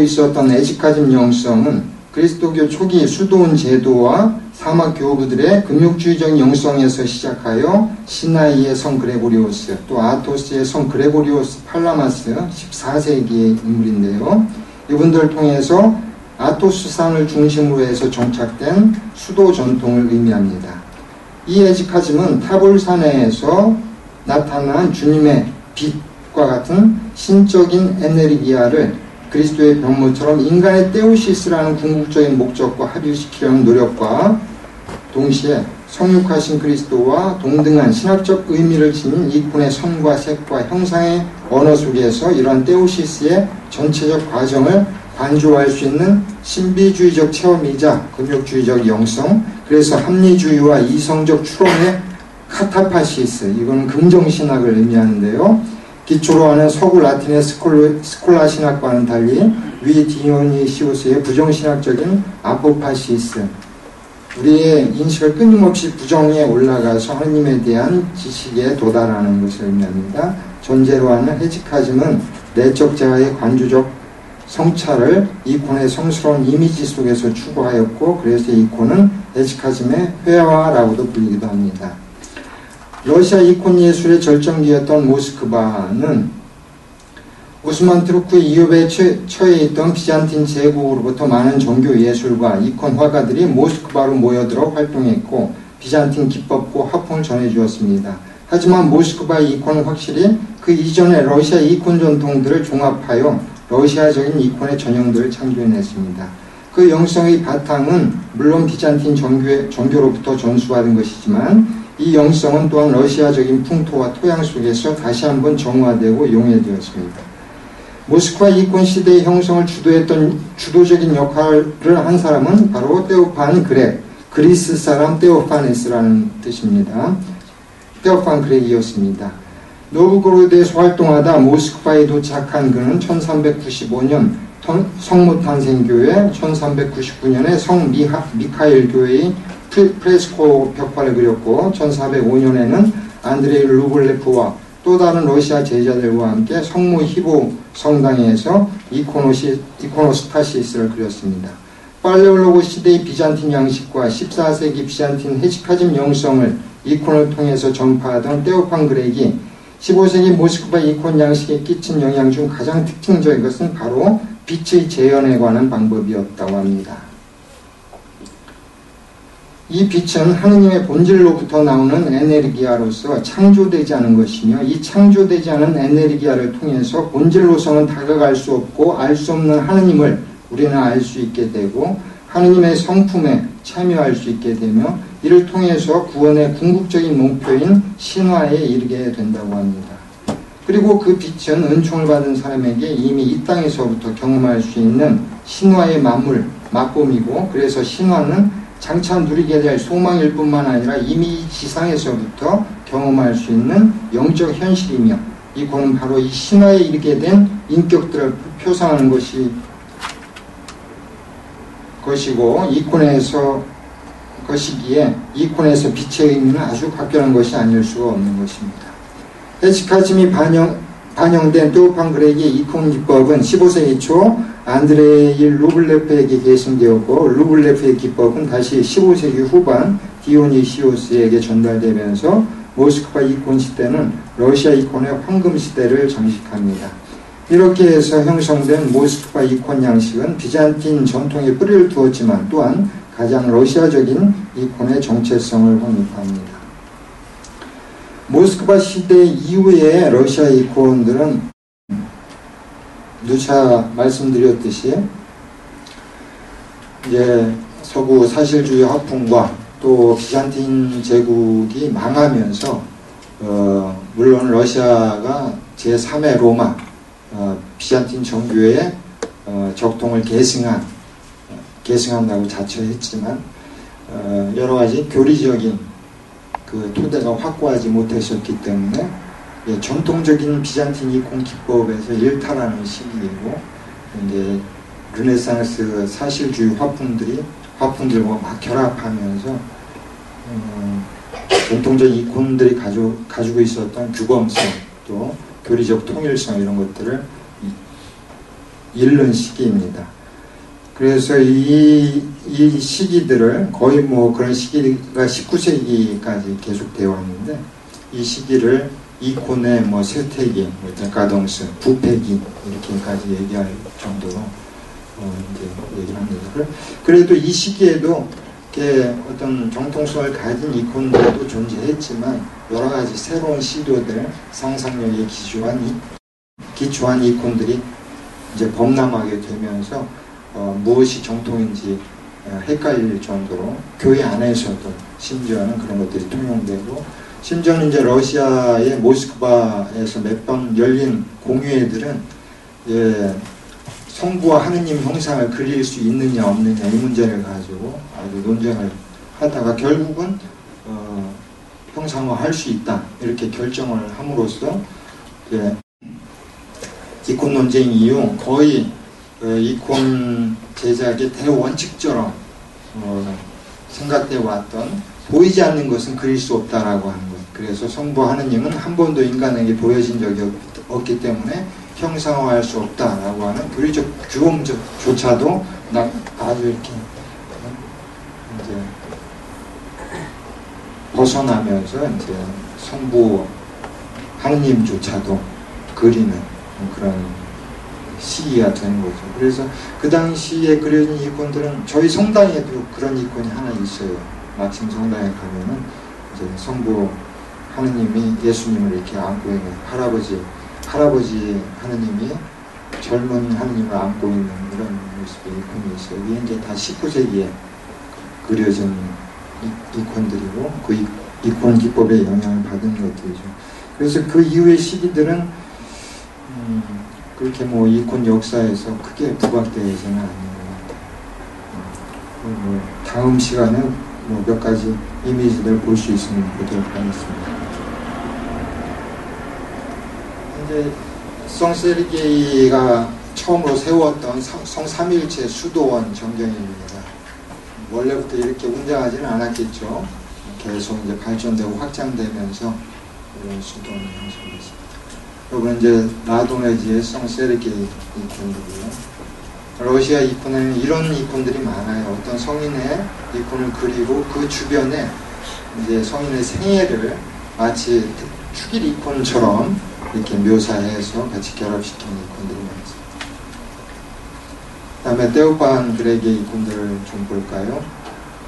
있었던 에지카즘 영성은 그리스도교 초기 수도원 제도와 사막 교부들의 금욕주의적 영성에서 시작하여 시나이의 성 그레고리오스, 또 아토스의 성 그레고리오스 팔라마스 14세기의 인물인데요. 이분들을 통해서 아토스산을 중심으로 해서 정착된 수도 전통을 의미합니다. 이 에지카즘은 타볼산에서 나타난 주님의 빛과 같은 신적인 에네르기아를 그리스도의 병모처럼 인간의 테오시스라는 궁극적인 목적과 합일시키려는 노력과 동시에 성육하신 그리스도와 동등한 신학적 의미를 지닌 이콘의 선과 색과 형상의 언어 속에서 이러한 테오시스의 전체적 과정을 관조할 수 있는 신비주의적 체험이자 금욕주의적 영성, 그래서 합리주의와 이성적 추론의 카타파시스, 이거는 긍정신학을 의미하는데요. 기초로 하는 서구 라틴의 스콜라 신학과는 달리 위 디오니시우스의 부정신학적인 아포파시스, 우리의 인식을 끊임없이 부정에 올라가서 하나님에 대한 지식에 도달하는 것을 의미합니다. 존재로 하는 헤지카즘은 내적 자아의 관주적 성찰을 이콘의 성스러운 이미지 속에서 추구하였고, 그래서 이콘은 헤지카즘의 회화라고도 불리기도 합니다. 러시아 이콘 예술의 절정기였던 모스크바는 오스만 투르크 이협에 처해 있던 비잔틴 제국으로부터 많은 종교 예술과 이콘 화가들이 모스크바로 모여들어 활동했고 비잔틴 기법과 화풍을 전해주었습니다. 하지만 모스크바의 이콘은 확실히 그 이전의 러시아 이콘 전통들을 종합하여 러시아적인 이콘의 전형들을 창조해냈습니다. 그 영성의 바탕은 물론 비잔틴 종교로부터 전수받은 것이지만 이 영성은 또한 러시아적인 풍토와 토양 속에서 다시 한번 정화되고 용해되었습니다. 모스크바 이콘 시대의 형성을 주도했던 주도적인 역할을 한 사람은 바로 테오판 그렉, 그리스 사람 테오파네스라는 뜻입니다. 테오판 그렉이었습니다. 노브고로드에서 활동하다 모스크바에 도착한 그는 1395년 성모탄생교회, 1399년에 성 미카엘 교회의 프레스코 벽화를 그렸고 1405년에는 안드레이 루블레프와 또 다른 러시아 제자들과 함께 성모 히보 성당에서 이코노스타시스를 그렸습니다. 팔레올로고 시대의 비잔틴 양식과 14세기 비잔틴 헤지카즘 영성을 이콘을 통해서 전파하던 테오판 그렉이 15세기 모스크바 이콘 양식에 끼친 영향 중 가장 특징적인 것은 바로 빛의 재현에 관한 방법이었다고 합니다. 이 빛은 하느님의 본질로부터 나오는 에네르기아로서 창조되지 않은 것이며 이 창조되지 않은 에네르기아를 통해서 본질로서는 다가갈 수 없고 알 수 없는 하느님을 우리는 알 수 있게 되고 하느님의 성품에 참여할 수 있게 되며 이를 통해서 구원의 궁극적인 목표인 신화에 이르게 된다고 합니다. 그리고 그 빛은 은총을 받은 사람에게 이미 이 땅에서부터 경험할 수 있는 신화의 맛봄이고 그래서 신화는 장차 누리게 될 소망일 뿐만 아니라 이미 지상에서부터 경험할 수 있는 영적 현실이며 이콘은 바로 이 신화에 이르게 된 인격들을 표상하는 것이고 것이기에 이콘에서 빛의 의미는 아주 각별한 것이 아닐 수가 없는 것입니다. 헤지카즘이 반영된 테오판 그렉의 이콘 기법은 15세기 초 안드레이 루블레프에게 계승되었고, 루블레프의 기법은 다시 15세기 후반 디오니시오스에게 전달되면서 모스크바 이콘 시대는 러시아 이콘의 황금 시대를 장식합니다. 이렇게 해서 형성된 모스크바 이콘 양식은 비잔틴 전통에 뿌리를 두었지만 또한 가장 러시아적인 이콘의 정체성을 확립합니다. 모스크바 시대 이후의 러시아 이콘들은 누차 말씀드렸듯이 이제 서구 사실주의 학풍과 또 비잔틴 제국이 망하면서 물론 러시아가 제3의 로마 비잔틴 정교의 적통을 계승한다고 자처했지만 여러 가지 교리적인 그 토대가 확고하지 못하셨기 때문에 전통적인 비잔틴 이콘 기법에서 일탈하는 시기이고, 이제 르네상스 사실주의 화풍들과 막 결합하면서 전통적인 이콘들이 가지고 있었던 규범성, 또 교리적 통일성 이런 것들을 잃는 시기입니다. 그래서 이 시기들을 거의 뭐 그런 시기가 19세기까지 계속되어 왔는데, 이 시기를 이콘의 뭐 쇠퇴기, 데카동스, 부패기 이렇게까지 얘기할 정도로 이제 얘기를 합니다. 그래도 이 시기에도 이렇게 어떤 정통성을 가진 이콘들도 존재했지만 여러 가지 새로운 시도들, 상상력에 기초한 이콘들이 이제 범람하게 되면서 무엇이 정통인지 헷갈릴 정도로 교회 안에서도 심지어는 그런 것들이 통용되고, 심지어는 이제 러시아의 모스크바에서 몇 번 열린 공유회들은 성부와 하느님 형상을 그릴 수 있느냐 없느냐 이 문제를 가지고 아주 논쟁을 하다가 결국은 형상화할 수 있다 이렇게 결정을 함으로써 이콘 논쟁 이후 거의 이콘 제작의 대원칙처럼 생각되어 왔던 보이지 않는 것은 그릴 수 없다라고 하는 것. 그래서 성부 하느님은 한 번도 인간에게 보여진 적이 없기 때문에 형상화할 수 없다라고 하는 교리적 규범조차도 아주 이렇게 이제 벗어나면서 이제 성부 하느님조차도 그리는 그런 시기가 되는 거죠. 그래서 그 당시에 그려진 이콘들은 저희 성당에도 그런 이콘이 하나 있어요. 마침 성당에 가면은 이제 성부 하느님이 예수님을 이렇게 안고 있는 할아버지 하느님이 젊은 하느님을 안고 있는 이런 모습의 이콘이 있어요. 이게 이제 다 19세기에 그려진 이콘들이고 그 이콘 기법에 영향을 받은 것들이죠. 그래서 그 이후의 시기들은 그렇게 뭐 이콘 역사에서 크게 부각되지는 않는 것 같아요. 다음 시간에 뭐 몇 가지 이미지를 볼 수 있으면 보도록 하겠습니다. 이제 성세르게이가 처음으로 세웠던 성삼일체 수도원 정경입니다. 원래부터 이렇게 웅장하지는 않았겠죠. 계속 이제 발전되고 확장되면서 이런 수도원이 형성됐습니다. 여러분 이제 라도네지의 성세르게이 이콘이고요. 러시아 이콘에는 이런 이콘들이 많아요. 어떤 성인의 이콘을 그리고 그 주변에 이제 성인의 생애를 마치 축일 이콘처럼 이렇게 묘사해서 같이 결합시키는 이콘들이 많습니다. 그 다음에 테오판 그렉의 이콘들을 좀 볼까요?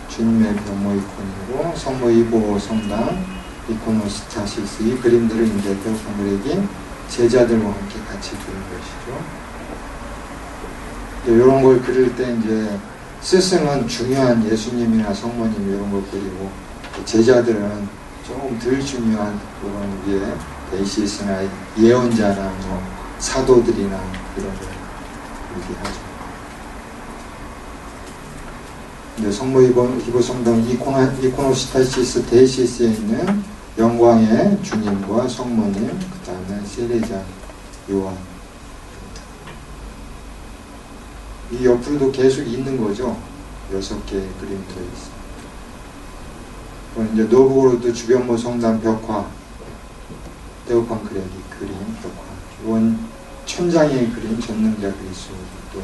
주님의 변모 이콘이고 성모 이보 성당 이코노스타시스 이 그림들을 이제 테오판 그렉이 제자들과 함께 같이 그린 것이죠. 이런 걸 그릴 때 이제 스승은 중요한 예수님이나 성모님 이런 걸 그리고 제자들은 조금 덜 중요한 그런 위에 데이시스나 예언자나 뭐 사도들이나 이런 걸 얘기하죠. 근데 성모 이보 성당 이코노스타시스 데이시스에 있는 영광의 주님과 성모님, 그 다음에 세례자 요한. 이 옆으로도 계속 있는 거죠. 6개의 그림이 더 있어요. 그럼 이제 노브고로드 주변모 성당 벽화, 테오판 그렉이 그림 벽화 천장에 그린 전능자 그리스도, 또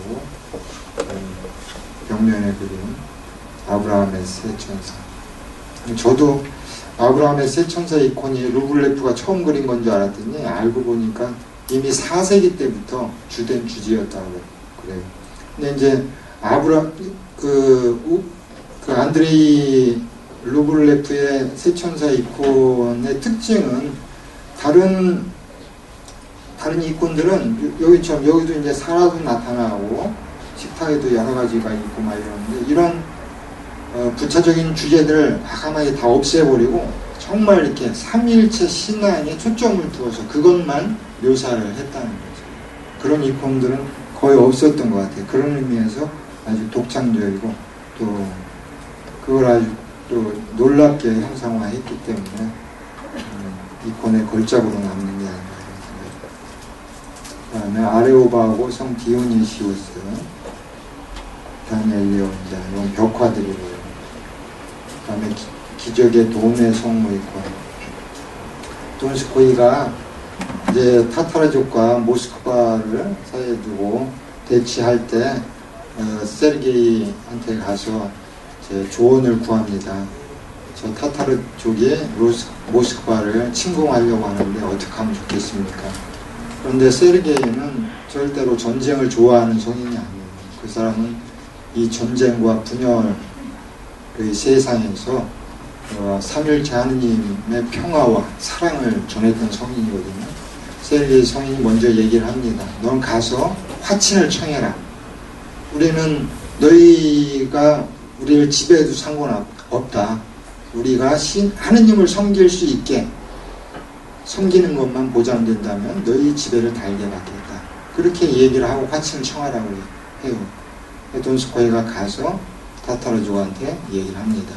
벽면에 그린 아브라함의 새 천사. 저도 아브라함의 새 천사 이콘이 루블레프가 처음 그린 건 줄 알았더니 알고 보니까 이미 4세기 때부터 주된 주지였다고 그래요. 근데 이제 그 안드레이 루블레프의 새 천사 이콘의 특징은 다른 이콘들은 여기처럼 여기도 이제 사라도 나타나고 식탁에도 여러 가지가 있고 막 이러는데 이런 부차적인 주제들을 과감하게 다 없애버리고 정말 이렇게 삼위일체 신앙에 초점을 두어서 그것만 묘사를 했다는 거죠. 그런 이콘들은 거의 없었던 것 같아요. 그런 의미에서 아주 독창적이고 또 그걸 아주 또 놀랍게 형상화했기 때문에 이콘의 걸작으로 남는 게 아닌가 이런 생각이. 그 다음에 아레오바하고 성 디오니시우스, 다니엘리온자 이런 벽화들이고요. 그 다음에 기적의 돈의 성모 이콘. 돈스코이가 이제 타타르족과 모스크바를 사이에 두고 대치할 때 세르게이한테 가서 조언을 구합니다. 저 타타르족이 모스크바를 침공하려고 하는데 어떻게 하면 좋겠습니까? 그런데 세르게이는 절대로 전쟁을 좋아하는 성인이 아니에요. 그 사람은 이 전쟁과 분열의 세상에서 삼일체 하느님의 평화와 사랑을 전했던 성인이거든요. 세르게이 성인이 먼저 얘기를 합니다. 넌 가서 화친을 청해라. 우리는 너희가 우리를 지배해도 상관없다. 우리가 하느님을 섬길 수 있게 섬기는 것만 보장된다면 너희 지배를 달게 받겠다. 그렇게 얘기를 하고 화친을 청하라고 해요. 돈스코이가 가서 타타르족한테 얘기를 합니다.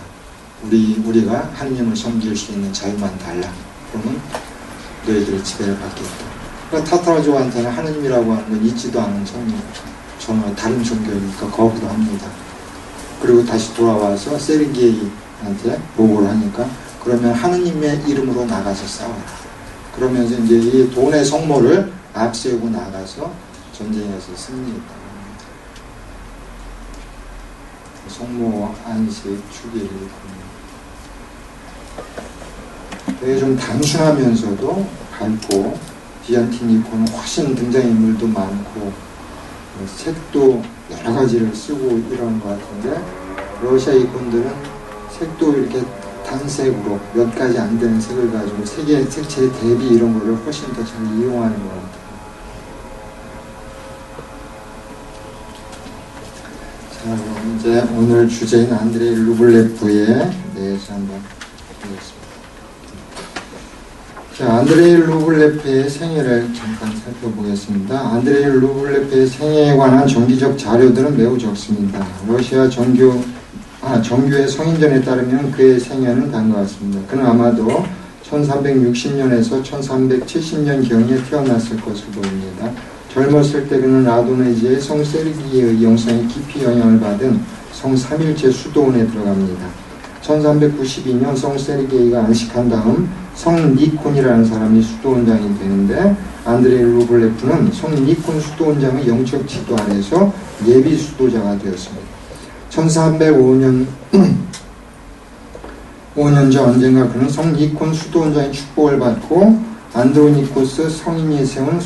우리가 하느님을 섬길 수 있는 자유만 달라. 그러면 너희들의 지배를 받겠다. 그러니까 타타르족한테는 하느님이라고 하는 건 있지도 않은 성이 전혀 다른 종교니까 거부도 합니다. 그리고 다시 돌아와서 세르게이한테 보고를 하니까 그러면 하느님의 이름으로 나가서 싸워라. 그러면서 이제 이 돈의 성모를 앞세우고 나가서 전쟁에서 승리했다. 성모 안식 축일 되게 좀 단순하면서도 밝고 비잔틴 이콘은 훨씬 등장인물도 많고 색도 여러 가지를 쓰고 이러는 것 같은데 러시아 이콘들은 색도 이렇게 단색으로 몇 가지 안 되는 색을 가지고 색채의 대비 이런 거를 훨씬 더 잘 이용하는 것 같아요. 자, 그럼 이제 오늘 주제인 안드레이 루블레프에 대해서 한번 보겠습니다. 자, 안드레이 루블레프의 생애를 잠깐 살펴보겠습니다. 안드레이 루블레프의 생애에 관한 정기적 자료들은 매우 적습니다. 러시아 정교의 성인전에 따르면 그의 생애는 다음과 같습니다. 그는 아마도 1360년에서 1370년경에 태어났을 것으로 보입니다. 젊었을 때 그는 라도네지의 성 세르기의 영성에 깊이 영향을 받은 성 삼일체 수도원에 들어갑니다. 1392년 성 세르게이가 안식한 다음 성 니콘이라는 사람이 수도원장이 되는데 안드레이 루블레프는 성 니콘 수도원장의 영적 지도 아래서 예비 수도자가 되었습니다. 1305년 전 언젠가 그는 성 니콘 수도원장의 축복을 받고 안드로니코스 성인이 세운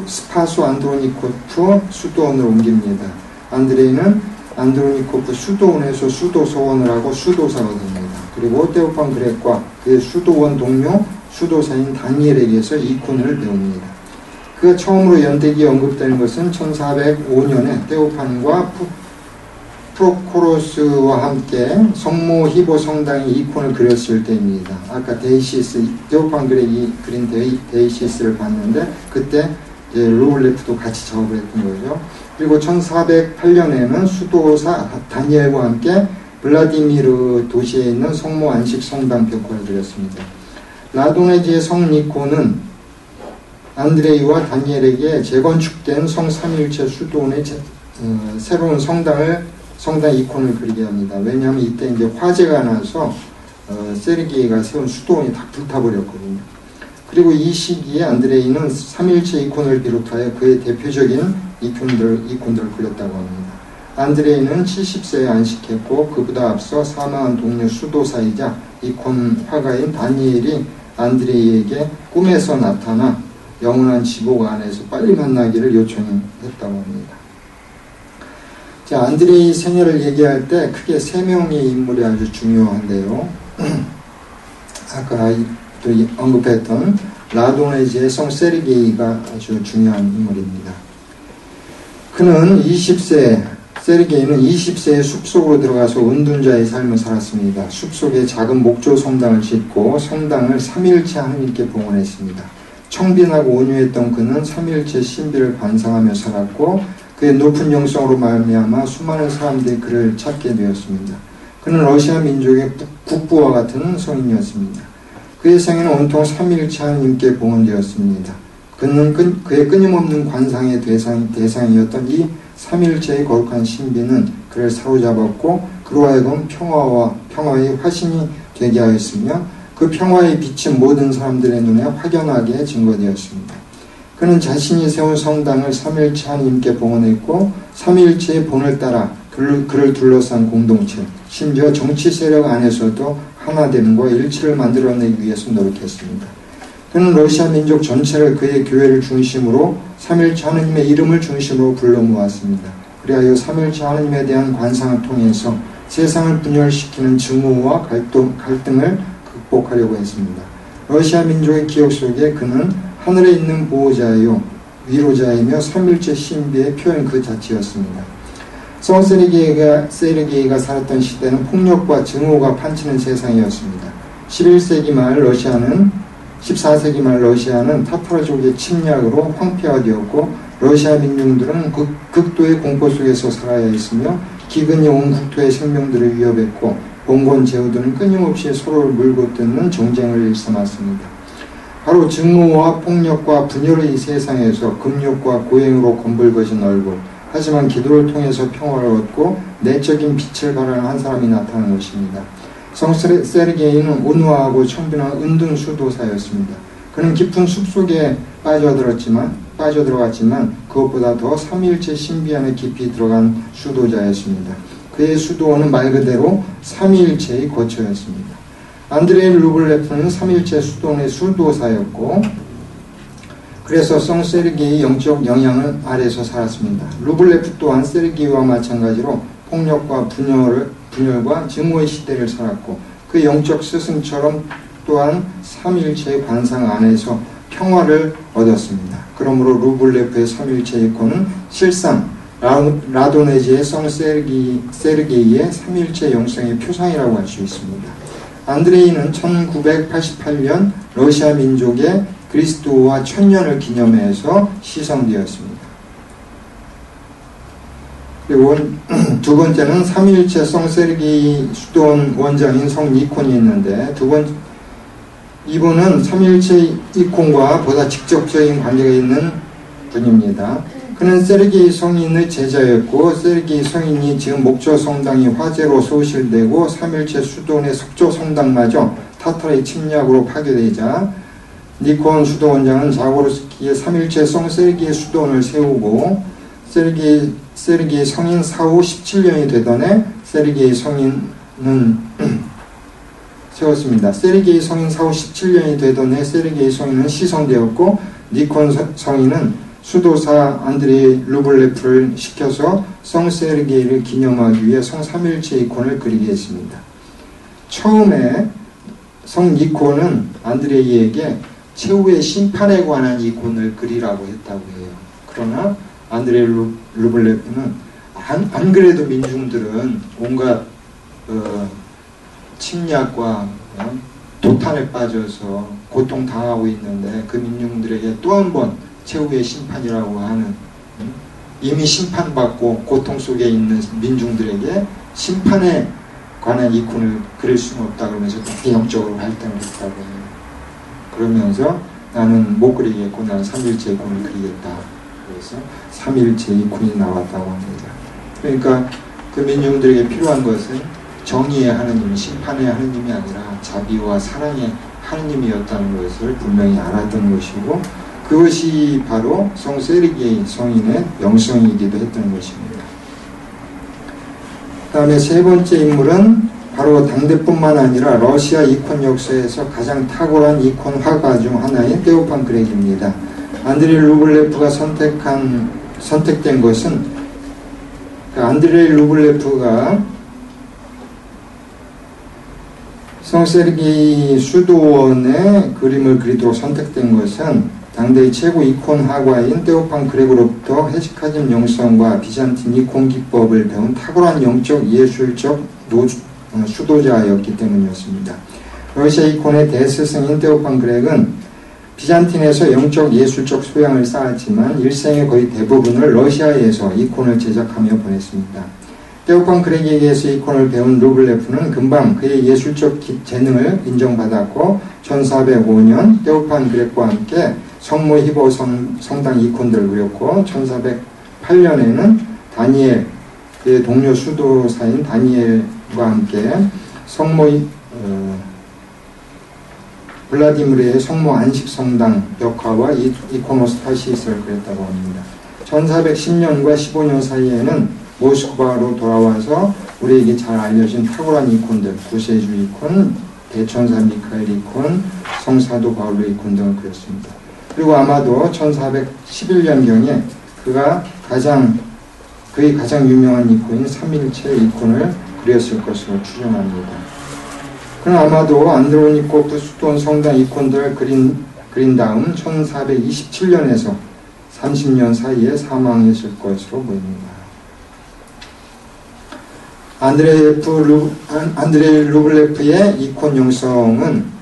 스파소 안드로니코프 수도원으로 옮깁니다. 안드레이는 안드로니코프 수도원에서 수도 소원을 하고 수도사가 됩니다. 그리고 테오판 그렉과 그의 수도원 동료 수도사인 다니엘에게서 이콘을 배웁니다. 그가 처음으로 연대기에 언급되는 것은 1405년에 테오판과 프로코로스와 함께 성모 히보 성당의 이콘을 그렸을 때입니다. 아까 데이시스, 테오판 그렉이 그린 데이시스를 봤는데 그때 루블레프도 같이 작업을 했던 거죠. 그리고 1408년에는 수도사 다니엘과 함께 블라디미르 도시에 있는 성모 안식 성당 벽화를 그렸습니다. 라도네지의 성 니콘은 안드레이와 다니엘에게 재건축된 성 삼일체 수도원의 새로운 성당 이콘을 그리게 합니다. 왜냐하면 이때 이제 화재가 나서 세르게이가 세운 수도원이 다 불타버렸거든요. 그리고 이 시기에 안드레이는 삼위일체 이콘을 비롯하여 그의 대표적인 이콘들을 그렸다고 합니다. 안드레이는 70세에 안식했고 그보다 앞서 사망한 동료 수도사이자 이콘 화가인 다니엘이 안드레이에게 꿈에서 나타나 영원한 지복 안에서 빨리 만나기를 요청했다고 합니다. 자, 안드레이 생애를 얘기할 때 크게 세 명의 인물이 아주 중요한데요. 아까 또 언급했던 라도네지의 성 세르게이가 아주 중요한 인물입니다. 그는 20세, 세르게이는 20세에 숲속으로 들어가서 은둔자의 삶을 살았습니다. 숲속에 작은 목조 성당을 짓고 성당을 삼위일체 하느님께 봉헌했습니다. 청빈하고 온유했던 그는 삼위일체 신비를 반상하며 살았고 그의 높은 영성으로 말미암아 수많은 사람들이 그를 찾게 되었습니다. 그는 러시아 민족의 국부와 같은 성인이었습니다. 그의 생애는 온통 삼위일체 하느님께 봉헌되었습니다. 그는 그의 끊임없는 관상의 대상이었던 이 삼위일체의 거룩한 신비는 그를 사로잡았고 그로 하여금 평화의 화신이 되게 하였으며 그 평화의 빛이 모든 사람들의 눈에 확연하게 증거되었습니다. 그는 자신이 세운 성당을 삼위일체 하나님께 봉헌했고 삼위일체의 본을 따라 그를 둘러싼 공동체, 심지어 정치 세력 안에서도 하나됨과 일치를 만들어내기 위해서 노력했습니다. 그는 러시아 민족 전체를 그의 교회를 중심으로 삼위일체 하느님의 이름을 중심으로 불러 모았습니다. 그리하여 삼위일체 하느님에 대한 관상을 통해서 세상을 분열시키는 증오와 갈등을 극복하려고 했습니다. 러시아 민족의 기억 속에 그는 하늘에 있는 보호자요 위로자이며 삼위일체 신비의 표현 그 자체였습니다. 성 세르게이가 살았던 시대는 폭력과 증오가 판치는 세상이었습니다. 14세기 말 러시아는 타타르족의 침략으로 황폐화되었고 러시아 민중들은 극도의 공포 속에서 살아야 했으며 기근이 온 국토의 생명들을 위협했고 봉건 제후들은 끊임없이 서로를 물고 뜯는 정쟁을 일삼았습니다. 바로 증오와 폭력과 분열의 세상에서 금욕과 고행으로 검불거진 얼굴, 하지만 기도를 통해서 평화를 얻고 내적인 빛을 발하는 한 사람이 나타난 것입니다. 성 세르게이는 온화하고 청빈한 은둔 수도사였습니다. 그는 깊은 숲속에 빠져들어갔지만 그것보다 더 삼위일체 신비 안에 깊이 들어간 수도자였습니다. 그의 수도원은 말 그대로 삼위일체의 거처였습니다. 안드레이 루블레프는 삼위일체 수도원의 수도사였고 그래서 성 세르게이의 영적 영향을 아래서 살았습니다. 루블레프 또한 세르게이와 마찬가지로 폭력과 분열과 증오의 시대를 살았고 그 영적 스승처럼 또한 삼위일체의 관상 안에서 평화를 얻었습니다. 그러므로 루블레프의 삼위일체 이콘은 실상 라도네지의 성 세르게이의 삼위일체 영성의 표상이라고 할 수 있습니다. 안드레이는 1988년 러시아 민족의 그리스도와 1000년을 기념해서 시성되었습니다. 그리고 두 번째는 삼위일체 성 세르게이 수도원 원장인 성 니콘이 있는데 이분은 삼위일체 이콘과 보다 직접적인 관계가 있는 분입니다. 그는 세르게이 성인의 제자였고 세르게이 성인이 지은 목조 성당이 화재로 소실되고 삼위일체 수도원의 석조 성당마저 타타르의 침략으로 파괴되자 니콘 수도원장은 자고로스키의 삼위일체 성 세르게이 수도원을 세우고 세르게이 성인 사후 17년이 되던 해 세르게이 성인은 세웠습니다. 세르게이 성인 사후 17년이 되던 해 세르게이 성인은 시성되었고 니콘 성인은 수도사 안드레이 루블레프를 시켜서 성 세르게이를 기념하기 위해 성 삼위일체 이콘을 그리게 했습니다. 처음에 성 니콘은 안드레이에게 최후의 심판에 관한 이콘을 그리라고 했다고 해요. 그러나 안드레이 루블레프는 안 그래도 민중들은 온갖 침략과 도탄에 빠져서 고통당하고 있는데 그 민중들에게 또 한 번 최후의 심판이라고 하는 이미 심판받고 고통 속에 있는 민중들에게 심판에 관한 이콘을 그릴 수는 없다 그러면서 되게 영적으로 발전을 했다고 해요. 그러면서 나는 못 그리겠고 나는 삼위일체 이콘을 그리겠다. 그래서 삼위일체 이콘이 나왔다고 합니다. 그러니까 그 민중들에게 필요한 것은 정의의 하느님, 심판의 하느님이 아니라 자비와 사랑의 하느님이었다는 것을 분명히 알았던 것이고, 그것이 바로 성 세르게이 성인의 영성이기도 했던 것입니다. 그 다음에 세 번째 인물은 바로 당대뿐만 아니라 러시아 이콘 역사에서 가장 탁월한 이콘 화가 중 하나인 테오판 그렉입니다. 안드레이 루블레프가 선택된 것은, 안드레이 루블레프가 성 세르게이 수도원의 그림을 그리도록 선택된 것은 당대의 최고 이콘 화가인 테오판 그렉으로부터 헤시카즘 영성과 비잔틴 이콘 기법을 배운 탁월한 영적 예술적 수도자였기 때문이었습니다. 러시아 이콘의 대스승인 테오판 그렉은 비잔틴에서 영적 예술적 소양을 쌓았지만 일생의 거의 대부분을 러시아에서 이콘을 제작하며 보냈습니다. 테오판 그렉에게서 이콘을 배운 루블레프는 금방 그의 예술적 재능을 인정받았고 1405년 테오판 그렉과 함께 성모 히보 성당 이콘들을 그렸고 1408년에는 다니엘, 그의 동료 수도사인 다니엘과 함께 성모 블라디미르의 성모 안식성당 벽화와 이코노스타시스를 그렸다고 합니다. 1410년과 15년 사이에는 모스크바로 돌아와서 우리에게 잘 알려진 탁월한 이콘들, 구세주 이콘, 대천사 미카엘 이콘, 성사도 바울로 이콘 등을 그렸습니다. 그리고 아마도 1411년경에 그의 가장 유명한 이콘인 삼일체 이콘을 그렸을 것으로 추정합니다. 그는 아마도 안드로니코 수도원 성당 이콘들을 그린 다음 1427년에서 30년 사이에 사망했을 것으로 보입니다. 안드레이 루블레프의 이콘 영성은,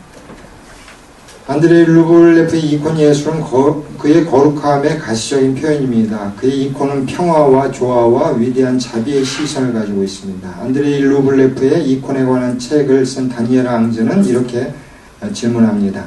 안드레이 루블레프의 이콘 예술은 그의 거룩함의 가시적인 표현입니다. 그의 이콘은 평화와 조화와 위대한 자비의 시선을 가지고 있습니다. 안드레이 루블레프의 이콘에 관한 책을 쓴 다니엘아 앙즈는 이렇게 질문합니다.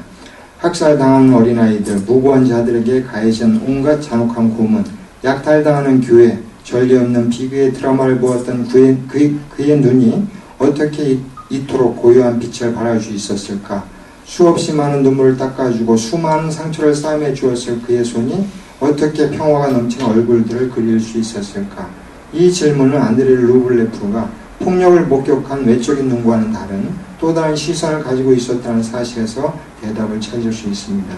학살당한 어린아이들, 무고한 자들에게 가해진 온갖 잔혹한 고문, 약탈당하는 교회, 전례 없는 비극의 드라마를 보았던 그의 눈이 어떻게 이토록 고요한 빛을 발할 수 있었을까? 수없이 많은 눈물을 닦아주고 수많은 상처를 싸매 주었을 그의 손이 어떻게 평화가 넘치는 얼굴들을 그릴 수 있었을까? 이 질문은 안드레이 루블레프가 폭력을 목격한 외적인 눈과는 다른 또 다른 시선을 가지고 있었다는 사실에서 대답을 찾을 수 있습니다.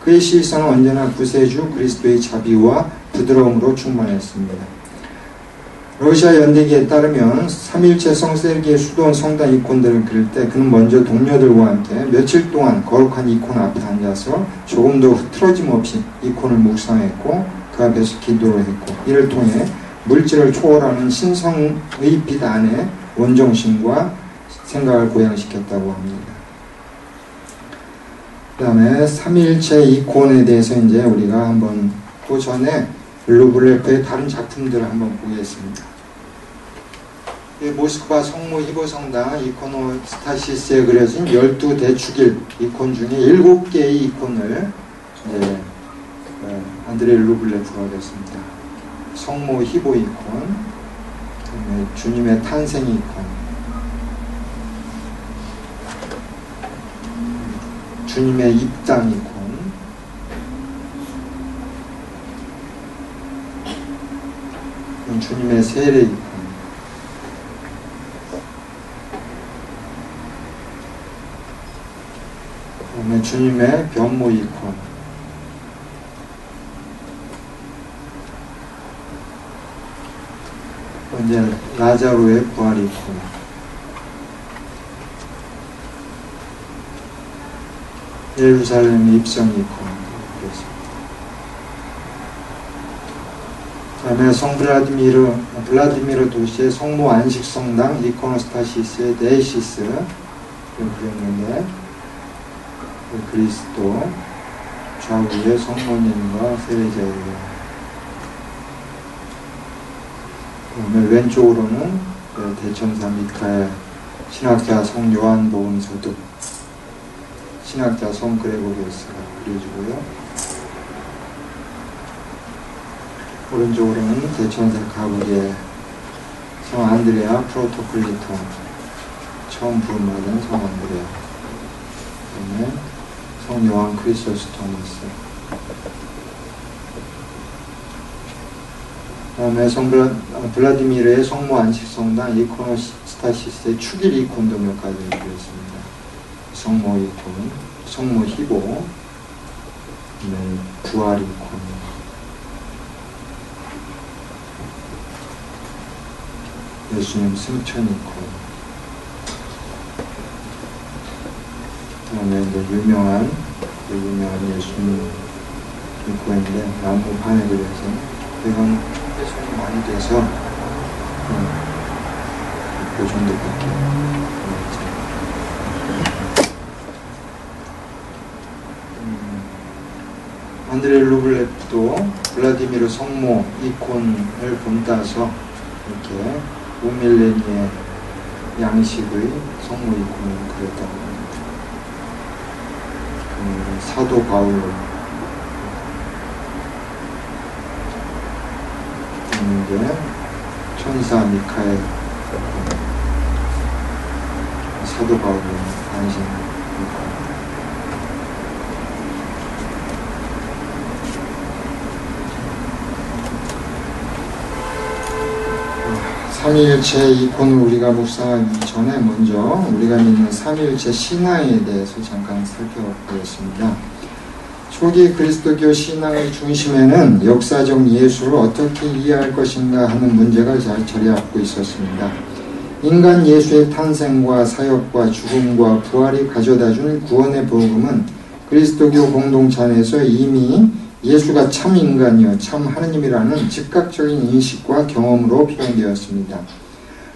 그의 시선은 언제나 구세주 그리스도의 자비와 부드러움으로 충만했습니다. 러시아 연대기에 따르면 3일째 성 세르게이 수도원 성당 이콘들을 그릴 때 그는 먼저 동료들과 함께 며칠 동안 거룩한 이콘 앞에 앉아서 조금도 흐트러짐 없이 이콘을 묵상했고 그 앞에서 기도를 했고, 이를 통해 물질을 초월하는 신성의 빛 안에 원정심과 생각을 고양시켰다고 합니다. 그 다음에 3일째 이콘에 대해서 이제 우리가 한번 그 전에 루블레프의 다른 작품들을 한번 보겠습니다. 모스크바 성모 히보 성당 이코노스타시스에 그려진 12대축일 이콘 중에 7개의 이콘을 안드레이 루블레프가 그렸습니다. 성모 히보 이콘, 주님의 탄생 이콘, 주님의 입당 이콘, 주님의 세례 이콘, 그다음에 주님의 변모 이콘, 이제 라자로의 부활 이콘, 예루살렘의 입성 이콘, 그 다음에 성 블라디미르 도시의 성모 안식성당 이코노스타시스의 데이시스 그렸는데, 그리스도 좌우의 성모님과 세례자예요. 그다음에 왼쪽으로는 대천사 미카엘, 신학자 성 요한복음 서두, 신학자 성 그레고리우스가 그려지고요. 오른쪽으로는 대천사 가브리엘, 성 안드레아 프로토클리토, 처음 부름받은 성 안드레아, 네. 성 요한 크리소스토무스. 다음에 성 블라디미르의 성모 안식성당 이코노스타시스의 축일 이콘도 몇 가지 드렸습니다. 성모 이콘, 성모 희보, 네, 부활 이콘. 예수님 승천 이콘. 그다음에 유명한 예수님 이콘인데 나무 판에 그려서 이건 훼손이 많이 돼서 그 정도밖에 없죠. 안드레 루블레도 블라디미르 성모 이콘을 본따서 이렇게 우밀레니의 양식의 성모 이콘을 그렸다고 합니다. 사도 바울 있는데 천사 미카엘 사도 바울의 안식 이콘. 삼위일체 이콘을 우리가 묵상하기 전에 먼저 우리가 믿는 삼위일체 신앙에 대해서 잠깐 살펴보겠습니다. 초기 그리스도교 신앙의 중심에는 역사적 예수를 어떻게 이해할 것인가 하는 문제가 자리 잡고 있었습니다. 인간 예수의 탄생과 사역과 죽음과 부활이 가져다준 구원의 복음은 그리스도교 공동체 안에서 이미 예수가 참 인간이요 참 하느님이라는 즉각적인 인식과 경험으로 표현되었습니다.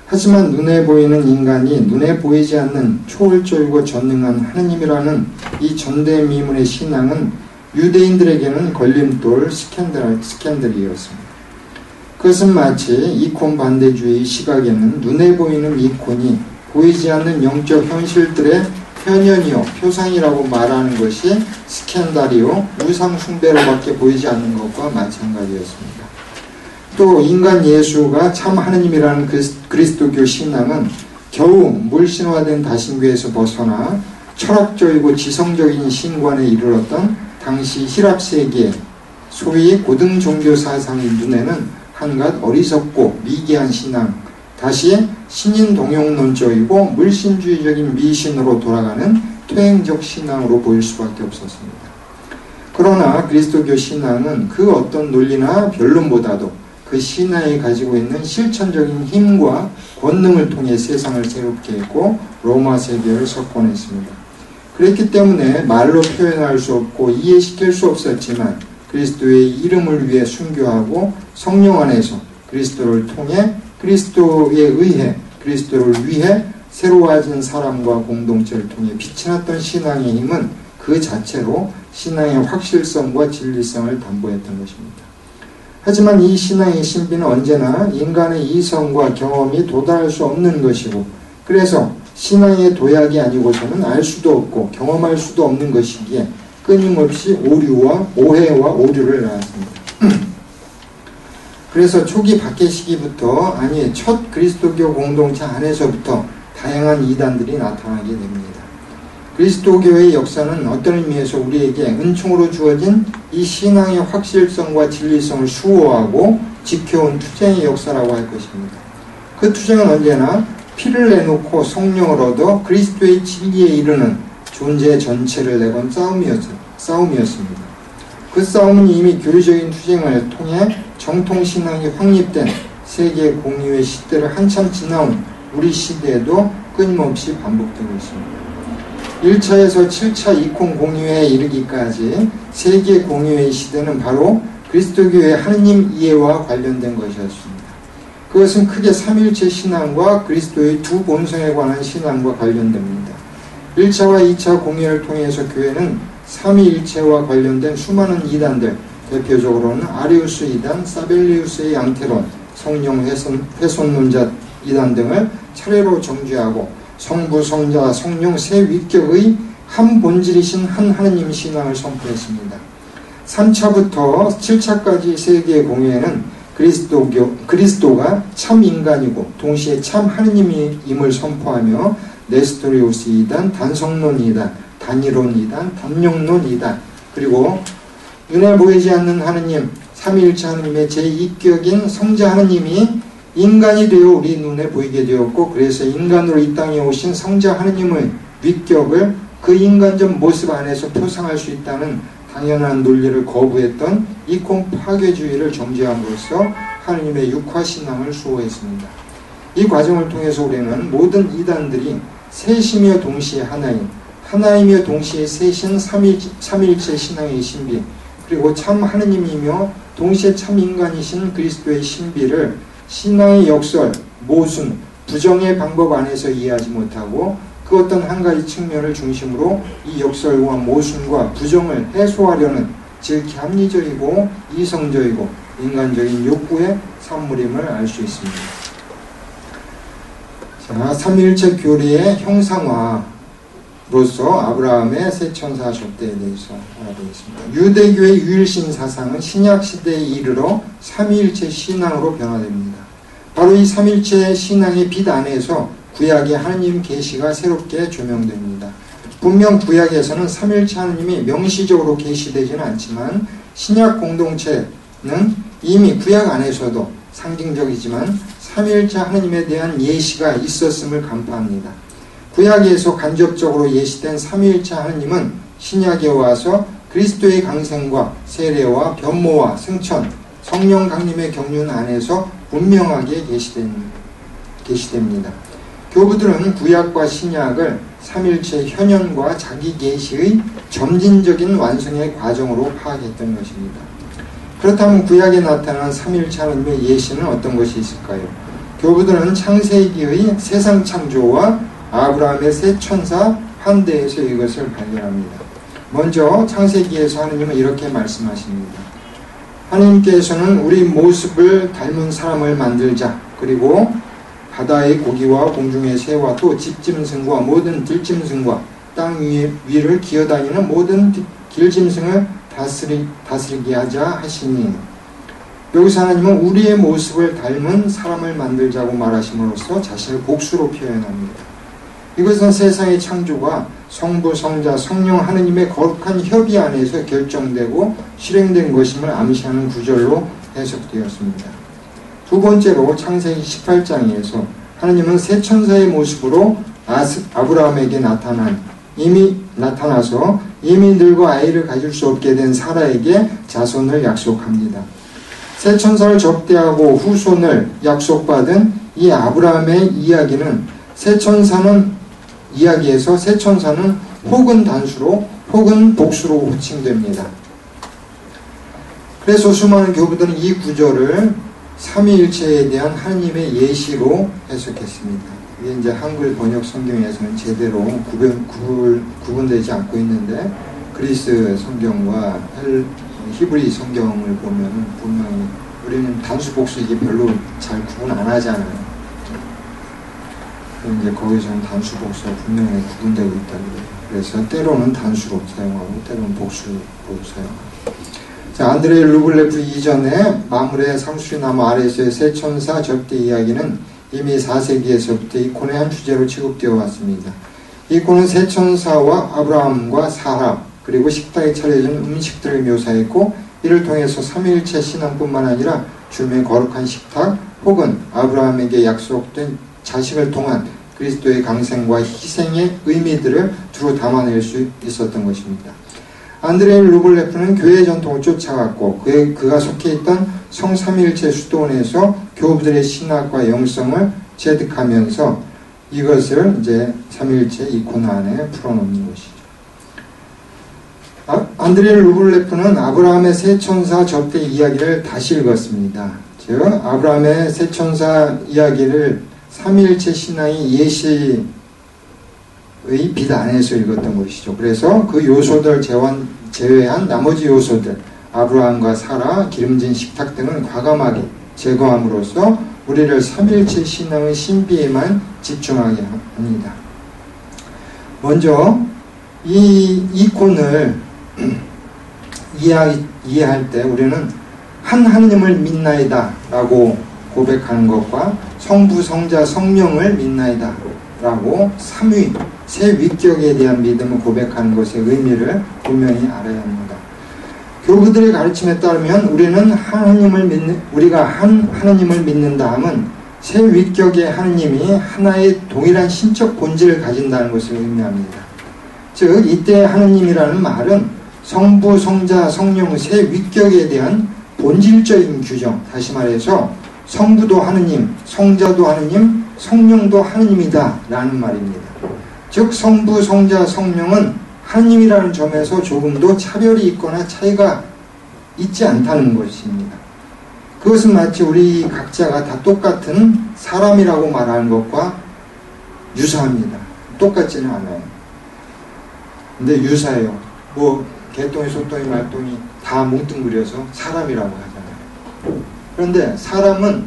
하지만 눈에 보이는 인간이 눈에 보이지 않는 초월적이고 전능한 하느님이라는 이 전대미문의 신앙은 유대인들에게는 걸림돌 스캔들이었습니다. 그것은 마치 이콘 반대주의 시각에는 눈에 보이는 이콘이 보이지 않는 영적 현실들의 현현이요 표상이라고 말하는 것이 스캔달이요 우상 숭배로밖에 보이지 않는 것과 마찬가지였습니다. 또 인간 예수가 참 하느님이라는 그리스도교 신앙은 겨우 물신화된 다신교에서 벗어나 철학적이고 지성적인 신관에 이르렀던 당시 힐랍 세계 소위 고등 종교 사상의 눈에는 한갓 어리석고 미개한 신앙, 다시 신인 동용론적이고 물신주의적인 미신으로 돌아가는 퇴행적 신앙으로 보일 수밖에 없었습니다. 그러나 그리스도교 신앙은 그 어떤 논리나 변론보다도 그 신앙이 가지고 있는 실천적인 힘과 권능을 통해 세상을 새롭게 했고 로마 세계를 석권했습니다. 그렇기 때문에 말로 표현할 수 없고 이해시킬 수 없었지만 그리스도의 이름을 위해 순교하고 성령 안에서 그리스도를 통해 그리스도에 의해 그리스도를 위해 새로워진 사람과 공동체를 통해 빛이 났던 신앙의 힘은 그 자체로 신앙의 확실성과 진리성을 담보했던 것입니다. 하지만 이 신앙의 신비는 언제나 인간의 이성과 경험이 도달할 수 없는 것이고 그래서 신앙의 도약이 아니고서는 알 수도 없고 경험할 수도 없는 것이기에 끊임없이 오해와 오류를 낳았습니다. 그래서 초기 박해 시기부터 아니 첫 그리스도교 공동체 안에서부터 다양한 이단들이 나타나게 됩니다. 그리스도교의 역사는 어떤 의미에서 우리에게 은총으로 주어진 이 신앙의 확실성과 진리성을 수호하고 지켜온 투쟁의 역사라고 할 것입니다. 그 투쟁은 언제나 피를 내놓고 성령을 얻어 그리스도의 진리에 이르는 존재 전체를 내건 싸움이었습니다. 그 싸움은 이미 교리적인 투쟁을 통해 정통신앙이 확립된 세계 공유의 시대를 한참 지나온 우리 시대에도 끊임없이 반복되고 있습니다. 1차에서 7차 이콘 공유에 이르기까지 세계 공유의 시대는 바로 그리스도교의 하느님 이해와 관련된 것이었습니다. 그것은 크게 삼위일체 신앙과 그리스도의 두 본성에 관한 신앙과 관련됩니다. 1차와 2차 공유를 통해서 교회는 삼위일체와 관련된 수많은 이단들, 대표적으로는 아리우스 이단, 사벨리우스의 양태론, 성령 훼손론자 이단 등을 차례로 정죄하고 성부, 성자, 성령 세 위격의 한 본질이신 한 하느님 신앙을 선포했습니다. 3차부터 7차까지 세계 공유에는 그리스도가 참 인간이고 동시에 참 하느님임을 선포하며 네스토리우스 이단, 단성론 이단, 단일론 2단, 단용론 2단, 그리고 눈에 보이지 않는 하느님, 삼위일체 하느님의 제2격인 성자 하느님이 인간이 되어 우리 눈에 보이게 되었고, 그래서 인간으로 이 땅에 오신 성자 하느님의 위격을 그 인간적 모습 안에서 표상할 수 있다는 당연한 논리를 거부했던 이콘 파괴주의를 정죄함으로써 하느님의 육화신앙을 수호했습니다. 이 과정을 통해서 우리는 모든 이단들이 셋이며 동시에 하나이며 동시에 셋인 삼일체 신앙의 신비, 그리고 참 하느님이며 동시에 참 인간이신 그리스도의 신비를 신앙의 역설, 모순, 부정의 방법 안에서 이해하지 못하고 그 어떤 한 가지 측면을 중심으로 이 역설과 모순과 부정을 해소하려는 지극히 합리적이고 이성적이고 인간적인 욕구의 산물임을 알 수 있습니다. 자, 삼위일체 교리의 형상화로서 아브라함의 세 천사 접대에 대해서 알아보겠습니다. 유대교의 유일신 사상은 신약시대에 이르러 삼위일체 신앙으로 변화됩니다. 바로 이 삼위일체 신앙의 빛 안에서 구약의 하느님 계시가 새롭게 조명됩니다. 분명 구약에서는 삼위일체 하느님이 명시적으로 계시되지는 않지만 신약 공동체는 이미 구약 안에서도 상징적이지만 삼위일체 하느님에 대한 예시가 있었음을 간파합니다. 구약에서 간접적으로 예시된 삼위일체 하느님은 신약에 와서 그리스도의 강생과 세례와 변모와 승천, 성령 강림의 경륜 안에서 분명하게 계시됩니다. 교부들은 구약과 신약을 삼위일체 현현과 자기 계시의 점진적인 완성의 과정으로 파악했던 것입니다. 그렇다면 구약에 나타난 삼위일체 하느님의 예시는 어떤 것이 있을까요? 교부들은 창세기의 세상 창조와 아브라함의 세 천사 환대에서 이것을 발견합니다. 먼저 창세기에서 하느님은 이렇게 말씀하십니다. 하느님께서는 우리 모습을 닮은 사람을 만들자. 그리고 바다의 고기와 공중의 새와 또 집짐승과 모든 들짐승과 땅 위를 기어다니는 모든 길짐승을 다스리게 하자 하시니, 여기서 하나님은 우리의 모습을 닮은 사람을 만들자고 말하심으로써 자신을 복수로 표현합니다. 이것은 세상의 창조가 성부, 성자, 성령 하느님의 거룩한 협의 안에서 결정되고 실행된 것임을 암시하는 구절로 해석되었습니다. 두 번째로 창세기 18장에서 하느님은 세 천사의 모습으로 아브라함에게 나타나서 이미 늙어 아이를 가질 수 없게 된 사라에게 자손을 약속합니다. 세 천사를 접대하고 후손을 약속받은 이 아브라함의 이야기에서 세 천사는 혹은 단수로 혹은 복수로 호칭됩니다. 그래서 수많은 교부들은 이 구절을 삼위일체에 대한 하느님의 예시로 해석했습니다. 이게 이제 한글 번역 성경에서는 제대로 구분되지 않고 있는데, 그리스 성경과 히브리 성경을 보면 분명히 우리는 단수 복수 이게 별로 잘 구분 안 하잖아요. 이제 거기서는 단수 복수가 분명히 구분되고 있다고 해요. 그래서 때로는 단수로 사용하고 때로는 복수로 사용하고. 자, 안드레이 루블레프 이전에 마물의 상수리나무 아래에서의 세 천사 접대 이야기는 이미 4세기에서부터 이콘의 한 주제로 취급되어 왔습니다. 이콘은 세 천사와 아브라함과 사라 그리고 식탁에 차려진 음식들을 묘사했고, 이를 통해서 삼위일체 신앙뿐만 아니라 주님의 거룩한 식탁 혹은 아브라함에게 약속된 자식을 통한 그리스도의 강생과 희생의 의미들을 두루 담아낼 수 있었던 것입니다. 안드레이 루블레프는 교회 전통을 쫓아갔고 그가 속해 있던 성삼위일체 수도원에서 교부들의 신학과 영성을 체득하면서 이것을 이제 삼위일체 이콘 안에 풀어놓는 것이죠. 안드레이 루블레프는 아브라함의 세 천사 접대 이야기를 다시 읽었습니다. 즉 아브라함의 세 천사 이야기를 삼위일체 신앙의 예시의 빛 안에서 읽었던 것이죠. 그래서 그 요소들 제외한 나머지 요소들, 아브라함과 사라, 기름진 식탁 등은 과감하게 제거함으로써 우리를 삼위일체 신앙의 신비에만 집중하게 합니다. 먼저 이 이콘을 이해할 때 우리는 한 하느님을 믿나이다 라고 고백하는 것과 성부, 성자, 성령을 믿나이다 라고 삼위 새 위격에 대한 믿음을 고백하는 것의 의미를 분명히 알아야 합니다. 교부들의 가르침에 따르면 우리가 하나님을 믿는다 함은 새 위격의 하나님이 하나의 동일한 신적 본질을 가진다는 것을 의미합니다. 즉 이때 하나님이라는 말은 성부, 성자, 성령 새 위격에 대한 본질적인 규정, 다시 말해서 성부도 하느님, 성자도 하느님, 성령도 하느님이다 라는 말입니다. 즉 성부, 성자, 성령은 하느님이라는 점에서 조금도 차별이 있거나 차이가 있지 않다는 것입니다. 그것은 마치 우리 각자가 다 똑같은 사람이라고 말하는 것과 유사합니다. 똑같지는 않아요. 근데 유사해요. 개똥이, 소똥이, 말똥이 다 뭉뚱그려서 사람이라고 하잖아요. 그런데 사람은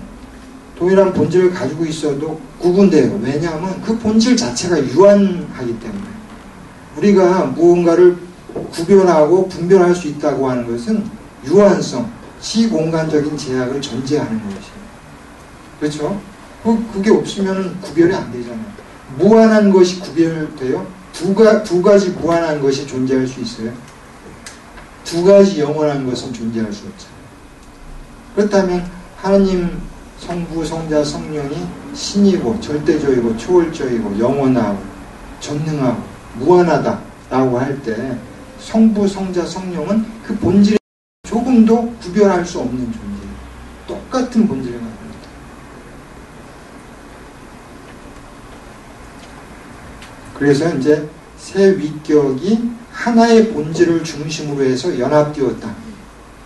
동일한 본질을 가지고 있어도 구분돼요. 왜냐하면 그 본질 자체가 유한하기 때문에. 우리가 무언가를 구별하고 분별할 수 있다고 하는 것은 유한성, 시공간적인 제약을 전제하는 것이에요. 그렇죠? 그게 없으면 구별이 안 되잖아요. 무한한 것이 구별돼요? 두 가지 무한한 것이 존재할 수 있어요? 두 가지 영원한 것은 존재할 수 없잖아요. 그렇다면 하나님 성부, 성자, 성령이 신이고 절대적이고 초월적이고 영원하고 전능하고 무한하다라고 할 때 성부, 성자, 성령은 그 본질에 조금도 구별할 수 없는 존재예요. 똑같은 본질을 가지고 있다. 그래서 이제 새 위격이 하나의 본질을 중심으로 해서 연합되었다.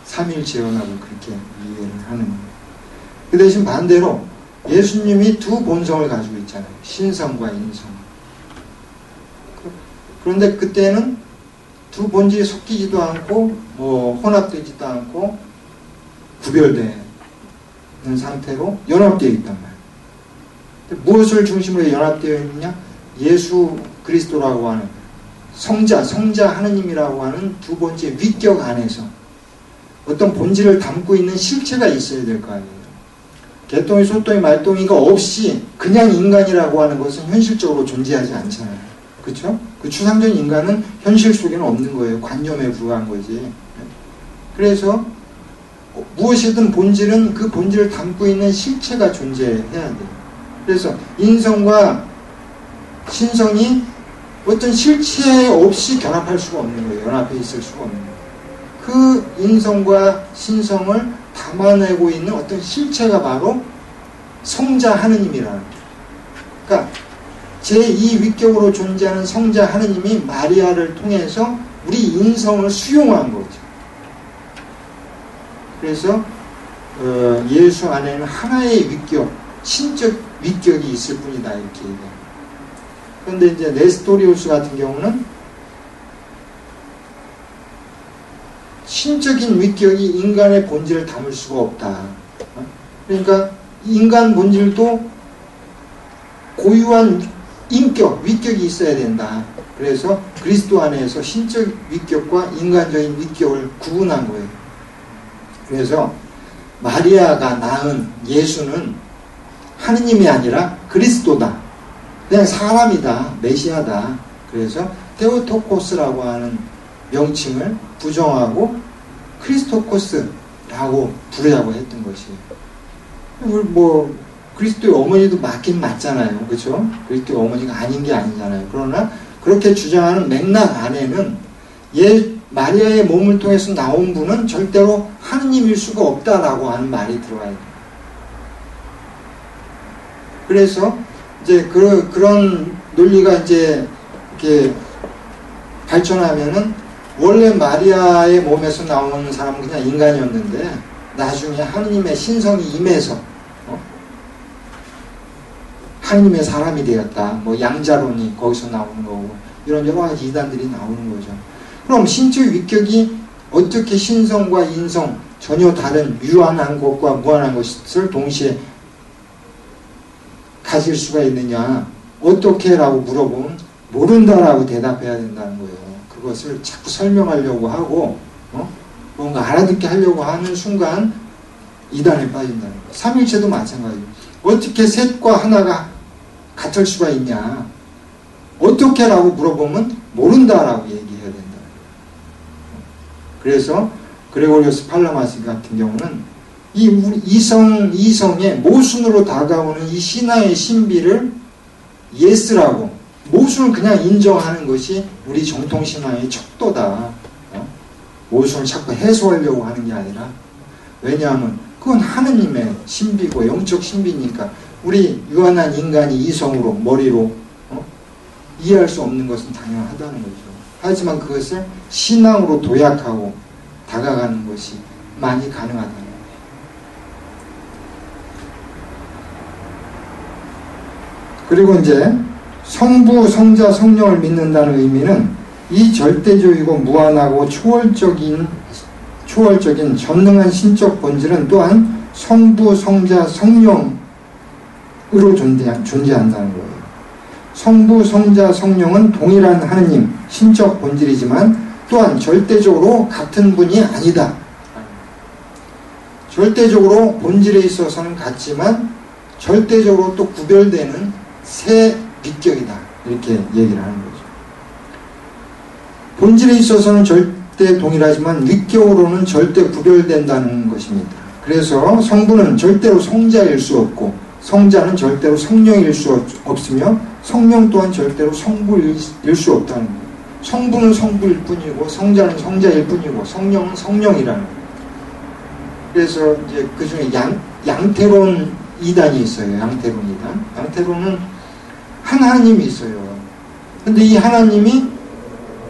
삼일체 연합을 그렇게 이해를 하는 거예요. 그 대신 반대로 예수님이 두 본성을 가지고 있잖아요. 신성과 인성. 그런데 그때는 두 본질이 섞이지도 않고 혼합되지도 않고 구별되는 상태로 연합되어 있단 말이에요. 무엇을 중심으로 연합되어 있느냐? 예수 그리스도라고 하는 성자 하느님이라고 하는 두 번째 위격 안에서 어떤 본질을 담고 있는 실체가 있어야 될 거 아니에요. 개똥이, 소똥이, 말똥이가 없이 그냥 인간이라고 하는 것은 현실적으로 존재하지 않잖아요. 그렇죠? 그 추상적인 인간은 현실 속에는 없는 거예요. 관념에 불과한 거지. 그래서 무엇이든 본질은 그 본질을 담고 있는 실체가 존재해야 돼요. 그래서 인성과 신성이 어떤 실체 없이 결합할 수가 없는 거예요. 연합해 있을 수가 없는 거예요. 그 인성과 신성을 담아내고 있는 어떤 실체가 바로 성자 하느님이라는 거예요. 그러니까 제2위격으로 존재하는 성자 하느님이 마리아를 통해서 우리 인성을 수용한 거죠. 그래서 예수 안에는 하나의 위격, 신적 위격이 있을 뿐이다 이렇게 얘기해요. 그런데 이제 네스토리우스 같은 경우는 신적인 위격이 인간의 본질을 담을 수가 없다. 그러니까 인간 본질도 고유한 인격, 위격이 있어야 된다. 그래서 그리스도 안에서 신적 위격과 인간적인 위격을 구분한 거예요. 그래서 마리아가 낳은 예수는 하느님이 아니라 그리스도다. 그냥 사람이다. 메시아다. 그래서 테오토코스라고 하는 명칭을 부정하고 크리스토코스라고 부르자고 했던 것이에요. 그리스도의 어머니도 맞긴 맞잖아요. 그렇죠? 그리스도의 어머니가 아닌 게 아니잖아요. 그러나 그렇게 주장하는 맥락 안에는 마리아의 몸을 통해서 나온 분은 절대로 하느님일 수가 없다라고 하는 말이 들어가야 돼요. 그래서 이제 그런 논리가 이제 이렇게 발전하면은 원래 마리아의 몸에서 나오는 사람은 그냥 인간이었는데 나중에 하느님의 신성이 임해서 하느님의 사람이 되었다. 양자론이 거기서 나오는 거고 이런 여러 가지 이단들이 나오는 거죠. 그럼 신적 위격이 어떻게 신성과 인성 전혀 다른 유한한 것과 무한한 것을 동시에 가질 수가 있느냐? 어떻게? 라고 물어보면 모른다라고 대답해야 된다는 거예요. 그것을 자꾸 설명하려고 하고 뭔가 알아듣게 하려고 하는 순간 이단에 빠진다는 거예요. 삼일체도 마찬가지예요. 어떻게 셋과 하나가 같을 수가 있냐? 어떻게 라고 물어보면 모른다라고 얘기해야 된다. 그래서 그레고리오스 팔라마스 같은 경우는 이성의 모순으로 다가오는 이 신화의 신비를 예스라고, 모순을 그냥 인정하는 것이 우리 정통신화의 척도다. 모순을 자꾸 해소하려고 하는 게 아니라, 왜냐하면 그건 하느님의 신비고 영적 신비니까 우리 유한한 인간이 이성으로, 머리로 이해할 수 없는 것은 당연하다는 거죠. 하지만 그것을 신앙으로 도약하고 다가가는 것이 많이 가능하다는 거예요. 그리고 이제 성부, 성자, 성령을 믿는다는 의미는 이 절대적이고 무한하고 초월적인 전능한 신적 본질은 또한 성부, 성자, 성령으로 존재한다는 거예요. 성부, 성자, 성령은 동일한 하느님, 신적 본질이지만 또한 절대적으로 같은 분이 아니다. 절대적으로 본질에 있어서는 같지만 절대적으로 또 구별되는 새 위격이다. 이렇게 얘기를 하는 거죠. 본질에 있어서는 절대 동일하지만 위격으로는 절대 구별된다는 것입니다. 그래서 성부는 절대로 성자일 수 없고 성자는 절대로 성령일 수 없으며 성령 또한 절대로 성부일 수 없다는 거예요. 성부는 성부일 뿐이고 성자는 성자일 뿐이고 성령은 성령이라는 거예요. 그래서 이제 그 중에 양태론 이단이 있어요. 양태론 이단. 양태론은 한 하나님이 있어요. 근데 이 하나님이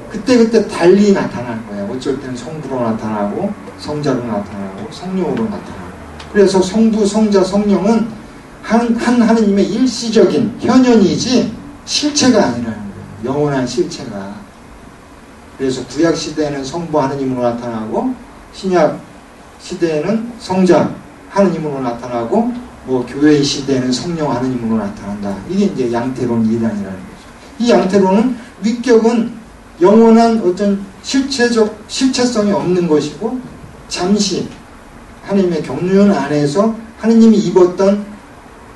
그때그때 달리 나타나는 거예요. 어쩔 때는 성부로 나타나고 성자로 나타나고 성령으로 나타나고. 그래서 성부, 성자, 성령은 한 하나님의 일시적인 현현이지 실체가 아니라는 거예요. 영원한 실체가. 그래서 구약 시대에는 성부 하느님으로 나타나고 신약 시대에는 성자 하느님으로 나타나고 교회 시대에는 성령 하느님으로 나타난다. 이게 이제 양태론 이단이라는 거죠. 이 양태론은 위격은 영원한 어떤 실체성이 없는 것이고 잠시 하느님의 경륜 안에서 하느님이 입었던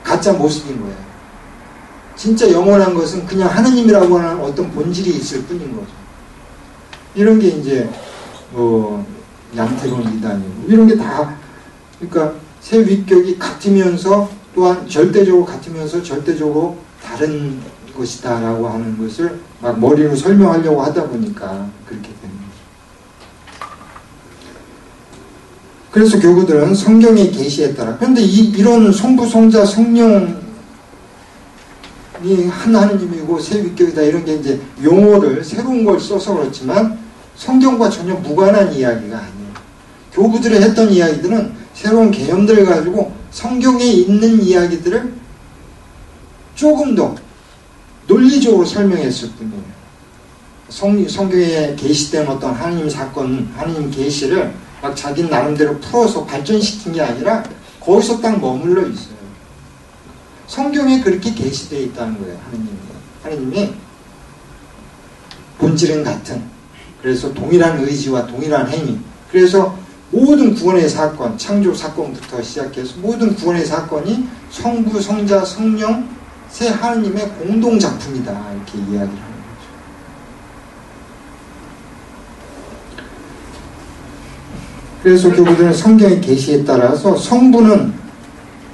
가짜 모습인 거예요. 진짜 영원한 것은 그냥 하느님이라고 하는 어떤 본질이 있을 뿐인 거죠. 이런 게 이제 양태론 이단이고 이런 게 다 그러니까 새 위격이 같으면서 또한 절대적으로 같으면서 절대적으로 다른 것이다 라고 하는 것을 막 머리로 설명하려고 하다 보니까 그렇게 되는 거죠. 그래서 교구들은 성경의 계시에 따라 그런데 이런 성부, 성자, 성령이 한 하느님이고 새 위격이다 이런 게 이제 용어를 새로운 걸 써서 그렇지만 성경과 전혀 무관한 이야기가 아니에요. 교구들이 했던 이야기들은 새로운 개념들을 가지고 성경에 있는 이야기들을 조금 더 논리적으로 설명했을 뿐이에요. 성경에 계시된 어떤 하나님 사건, 하나님 계시를 막 자기 나름대로 풀어서 발전시킨 게 아니라 거기서 딱 머물러 있어요. 성경에 그렇게 계시되어 있다는 거예요. 하나님이 본질은 같은, 그래서 동일한 의지와 동일한 행위, 그래서 모든 구원의 사건, 창조 사건부터 시작해서 모든 구원의 사건이 성부, 성자, 성령 세 하나님의 공동 작품이다 이렇게 이야기를 하는 거죠. 그래서 교구들은 성경의 계시에 따라서 성부는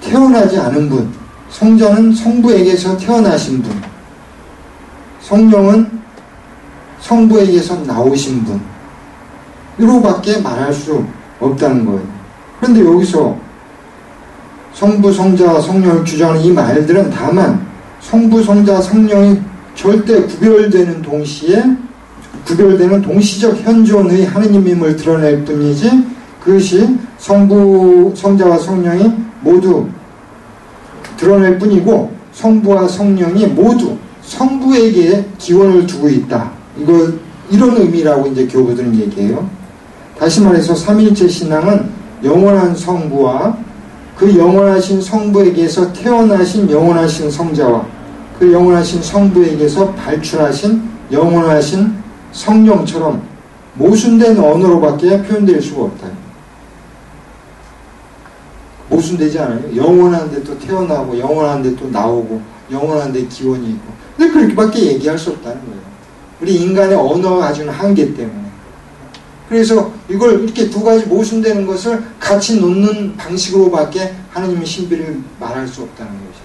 태어나지 않은 분, 성자는 성부에게서 태어나신 분, 성령은 성부에게서 나오신 분, 이로밖에 말할 수 없다는 거예요. 그런데 여기서 성부, 성자, 성령을 주장하는 이 말들은 다만 성부, 성자, 성령이 절대 구별되는 동시적 현존의 하느님임을 드러낼 뿐이지 그것이 성부, 성자와 성령이 모두 드러낼 뿐이고 성부와 성령이 모두 성부에게 기원을 두고 있다. 이런 의미라고 이제 교부들은 얘기해요. 다시 말해서 삼위일체 신앙은 영원한 성부와 그 영원하신 성부에게서 태어나신 영원하신 성자와 그 영원하신 성부에게서 발출하신 영원하신 성령처럼 모순된 언어로밖에 표현될 수가 없다. 모순되지 않아요. 영원한데 또 태어나고 영원한데 또 나오고 영원한 데 기원이 있고. 근데 그렇게밖에 얘기할 수 없다는 거예요. 우리 인간의 언어가 가지는 한계 때문에. 그래서 이걸 이렇게 두 가지 모순되는 것을 같이 놓는 방식으로밖에 하나님의 신비를 말할 수 없다는 거죠.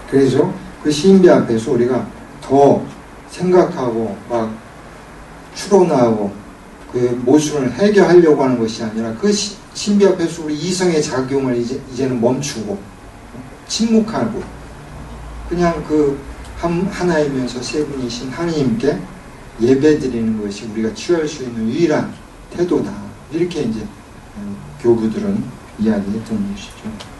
그래서 그 신비 앞에서 우리가 더 생각하고 막 추론하고 그 모순을 해결하려고 하는 것이 아니라 그 신비 앞에서 우리 이성의 작용을 이제는 멈추고 침묵하고 그냥 그 하나이면서 세 분이신 하나님께 예배드리는 것이 우리가 취할 수 있는 유일한 태도다. 이렇게 이제 교부들은 이야기했던 것이죠.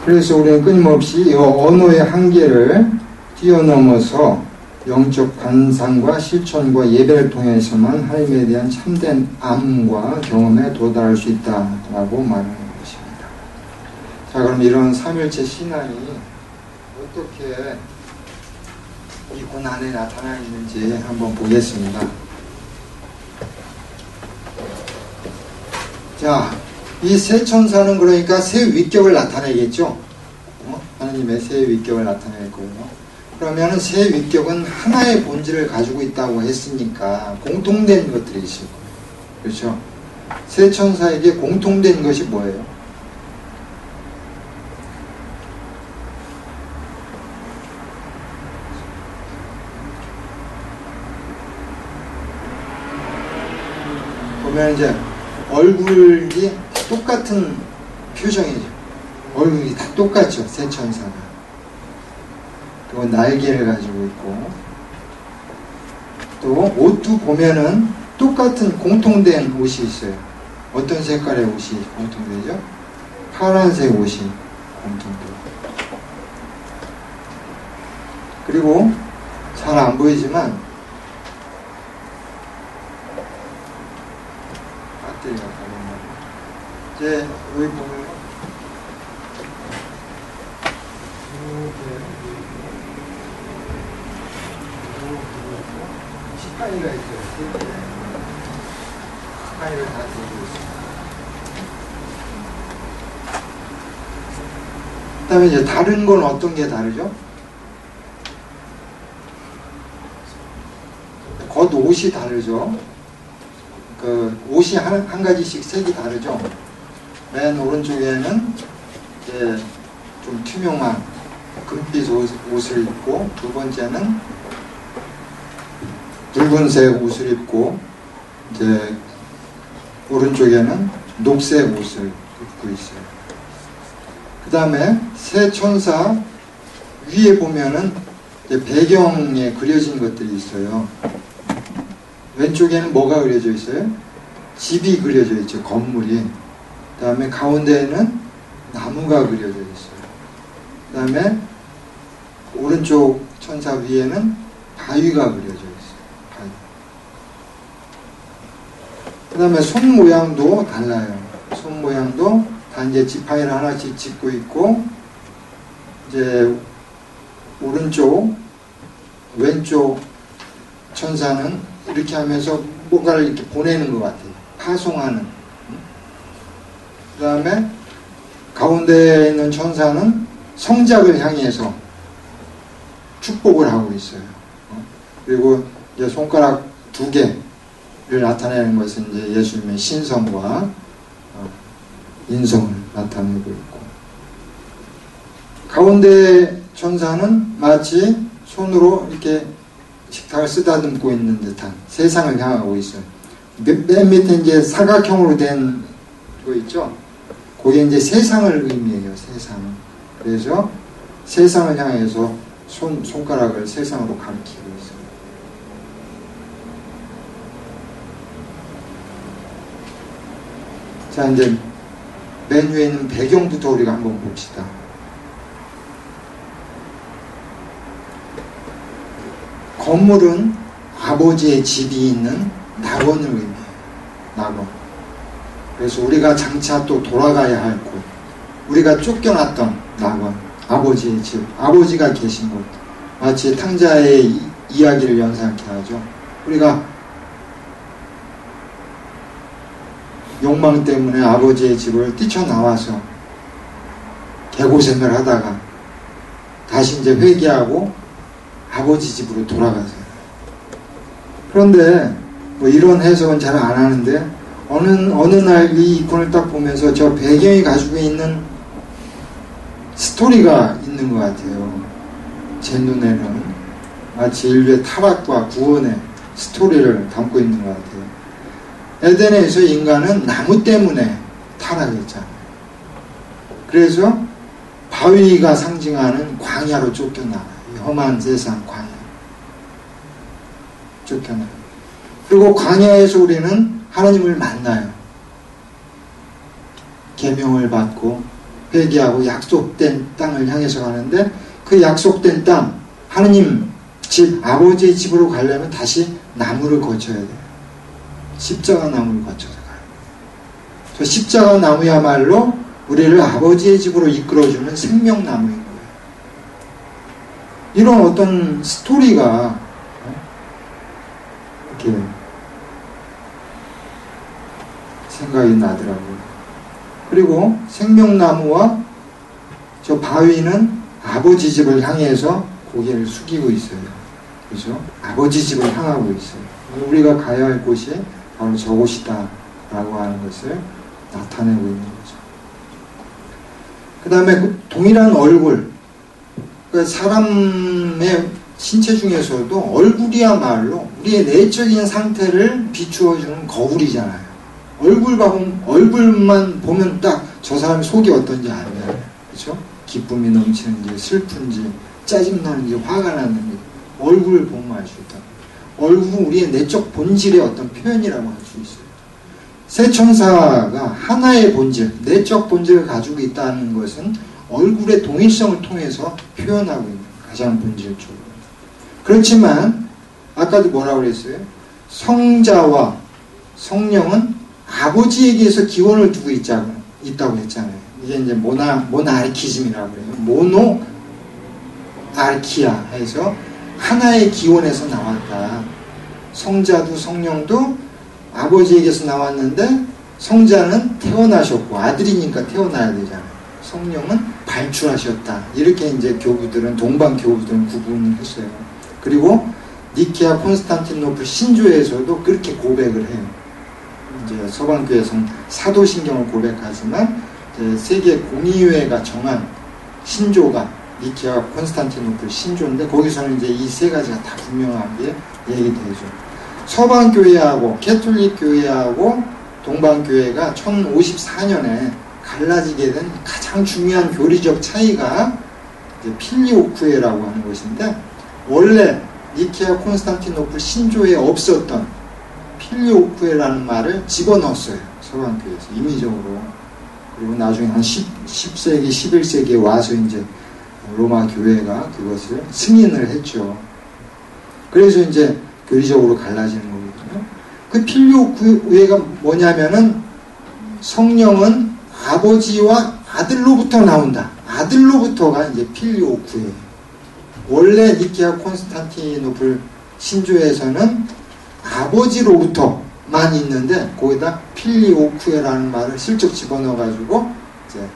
그래서 우리는 끊임없이 이 언어의 한계를 뛰어넘어서 영적 관상과 실천과 예배를 통해서만 하나님에 대한 참된 암과 경험에 도달할 수 있다라고 말하는 것입니다. 자, 그럼 이런 삼일체 신앙이 어떻게 이 군 안에 나타나 있는지 한번 보겠습니다. 자, 이 세 천사는 그러니까 세 위격을 나타내겠죠. 하나님의 세 위격을 나타낼 거예요. 그러면 세 위격은 하나의 본질을 가지고 있다고 했으니까 공통된 것들이 있을 거예요. 그렇죠? 세 천사에게 공통된 것이 뭐예요? 보면 이제 얼굴이 똑같은 표정이죠. 얼굴이 다 똑같죠. 세 천사가. 또 날개를 가지고 있고 또 옷도 보면은 똑같은 공통된 옷이 있어요. 어떤 색깔의 옷이 공통되죠? 파란색 옷이 공통돼요. 그리고 잘 안 보이지만 배터리가 다른 이제 여기 보면 시판이가 있어요. 시판이를 다 들고 있어요. 그 다음에 이제 다른 건 어떤 게 다르죠? 겉 옷이 다르죠. 그 옷이 한 가지씩 색이 다르죠. 맨 오른쪽에는 이제 좀 투명한 금빛 옷을 입고, 두 번째는 붉은색 옷을 입고, 이제 오른쪽에는 녹색 옷을 입고 있어요. 그 다음에 세 천사 위에 보면은 이제 배경에 그려진 것들이 있어요. 왼쪽에는 뭐가 그려져 있어요? 집이 그려져 있죠. 건물이. 그 다음에 가운데에는 나무가 그려져 있어요. 그 다음에 오른쪽 천사 위에는 바위가 그려져 있어요. 바위. 그 다음에 손 모양도 달라요. 손 모양도 다 이제 지팡이를 하나씩 짚고 있고, 이제 오른쪽, 왼쪽 천사는 이렇게 하면서 뭔가를 이렇게 보내는 것 같아요. 파송하는. 그 다음에 가운데에 있는 천사는 성작을 향해서 축복을 하고 있어요. 그리고 이제 손가락 2개를 나타내는 것은 이제 예수님의 신성과 인성을 나타내고 있고, 가운데 천사는 마치 손으로 이렇게 식탁을 쓰다듬고 있는 듯한, 세상을 향하고 있어요. 맨 밑에 이제 사각형으로 된 거 있죠? 그게 이제 세상을 의미해요. 세상을. 그래서 세상을 향해서 손가락을 세상으로 가리키고 있어요. 자, 이제 맨 위에 있는 배경부터 우리가 한번 봅시다. 건물은 아버지의 집이 있는 낙원을 의미해요. 낙원. 그래서 우리가 장차 또 돌아가야 할 곳, 우리가 쫓겨났던 낙원, 아버지의 집, 아버지가 계신 곳, 마치 탕자의 이야기를 연상케 하죠. 우리가 욕망 때문에 아버지의 집을 뛰쳐나와서 개고생을 하다가 다시 이제 회개하고 아버지 집으로 돌아가세요. 그런데 뭐 이런 해석은 잘 안 하는데 어느 날 이 이콘을 딱 보면서 저 배경이 가지고 있는 스토리가 있는 것 같아요. 제 눈에는 마치 인류의 타락과 구원의 스토리를 담고 있는 것 같아요. 에덴에서 인간은 나무 때문에 타락했잖아요. 그래서 바위가 상징하는 광야로 쫓겨나가요. 험한 세상 광야 쫓겨나요. 그리고 광야에서 우리는 하나님을 만나요. 계명을 받고 회개하고 약속된 땅을 향해서 가는데 그 약속된 땅 하나님 집 아버지의 집으로 가려면 다시 나무를 거쳐야 돼요. 십자가 나무를 거쳐서 가요. 저 십자가 나무야말로 우리를 아버지의 집으로 이끌어주는 생명나무인 거예요. 이런 어떤 스토리가 이렇게 생각이 나더라고요. 그리고 생명나무와 저 바위는 아버지 집을 향해서 고개를 숙이고 있어요. 그죠? 아버지 집을 향하고 있어요. 우리가 가야 할 곳이 바로 저곳이다 라고 하는 것을 나타내고 있는 거죠. 그 다음에 그 동일한 얼굴, 그러니까 사람의 신체 중에서도 얼굴이야말로 우리의 내적인 상태를 비추어주는 거울이잖아요. 얼굴만 보면 딱 저 사람의 속이 어떤지 알잖아요. 그렇죠? 기쁨이 넘치는지 슬픈지 짜증나는지 화가 나는지 얼굴을 보면 알 수 있다. 얼굴은 우리의 내적 본질의 어떤 표현이라고 할 수 있어요. 새 천사가 하나의 본질, 내적 본질을 가지고 있다는 것은 얼굴의 동일성을 통해서 표현하고 있는 가장 본질적으로. 그렇지만 아까도 뭐라고 그랬어요? 성자와 성령은 아버지에게서 기원을 두고 있다고 했잖아요. 이게 이제 모나르키즘이라고 그래요. 모노아르키아 해서 하나의 기원에서 나왔다. 성자도 성령도 아버지에게서 나왔는데 성자는 태어나셨고 아들이니까 태어나야 되잖아요. 성령은 발출하셨다. 이렇게 이제 교부들은 동방 교부들은 구분을 했어요. 그리고 니케아 콘스탄티노플 신조에서도 그렇게 고백을 해요. 이제 서방교회에서는 사도신경을 고백하지만 세계 공의회가 정한 신조가 니케아 콘스탄티노플 신조인데 거기서는 이제 이 세 가지가 다 분명하게 얘기되죠. 서방교회하고 캐톨릭교회하고 동방교회가 1054년에 갈라지게 된 가장 중요한 교리적 차이가 이제 필리오쿠에라고 하는 것인데 원래 니케아 콘스탄티노플 신조에 없었던 필리오쿠에라는 말을 집어넣었어요. 서방교회에서 임의적으로. 그리고 나중에 한 10세기, 11세기에 와서 이제 로마 교회가 그것을 승인을 했죠. 그래서 이제 교리적으로 갈라지는 거거든요. 그 필리오쿠에가 뭐냐면은 성령은 아버지와 아들로부터 나온다. 아들로부터가 이제 필리오쿠에. 원래 니케아 콘스탄티노플 신조에서는 아버지로부터만 있는데 거기다 필리오쿠에라는 말을 슬쩍 집어넣어가지고 이제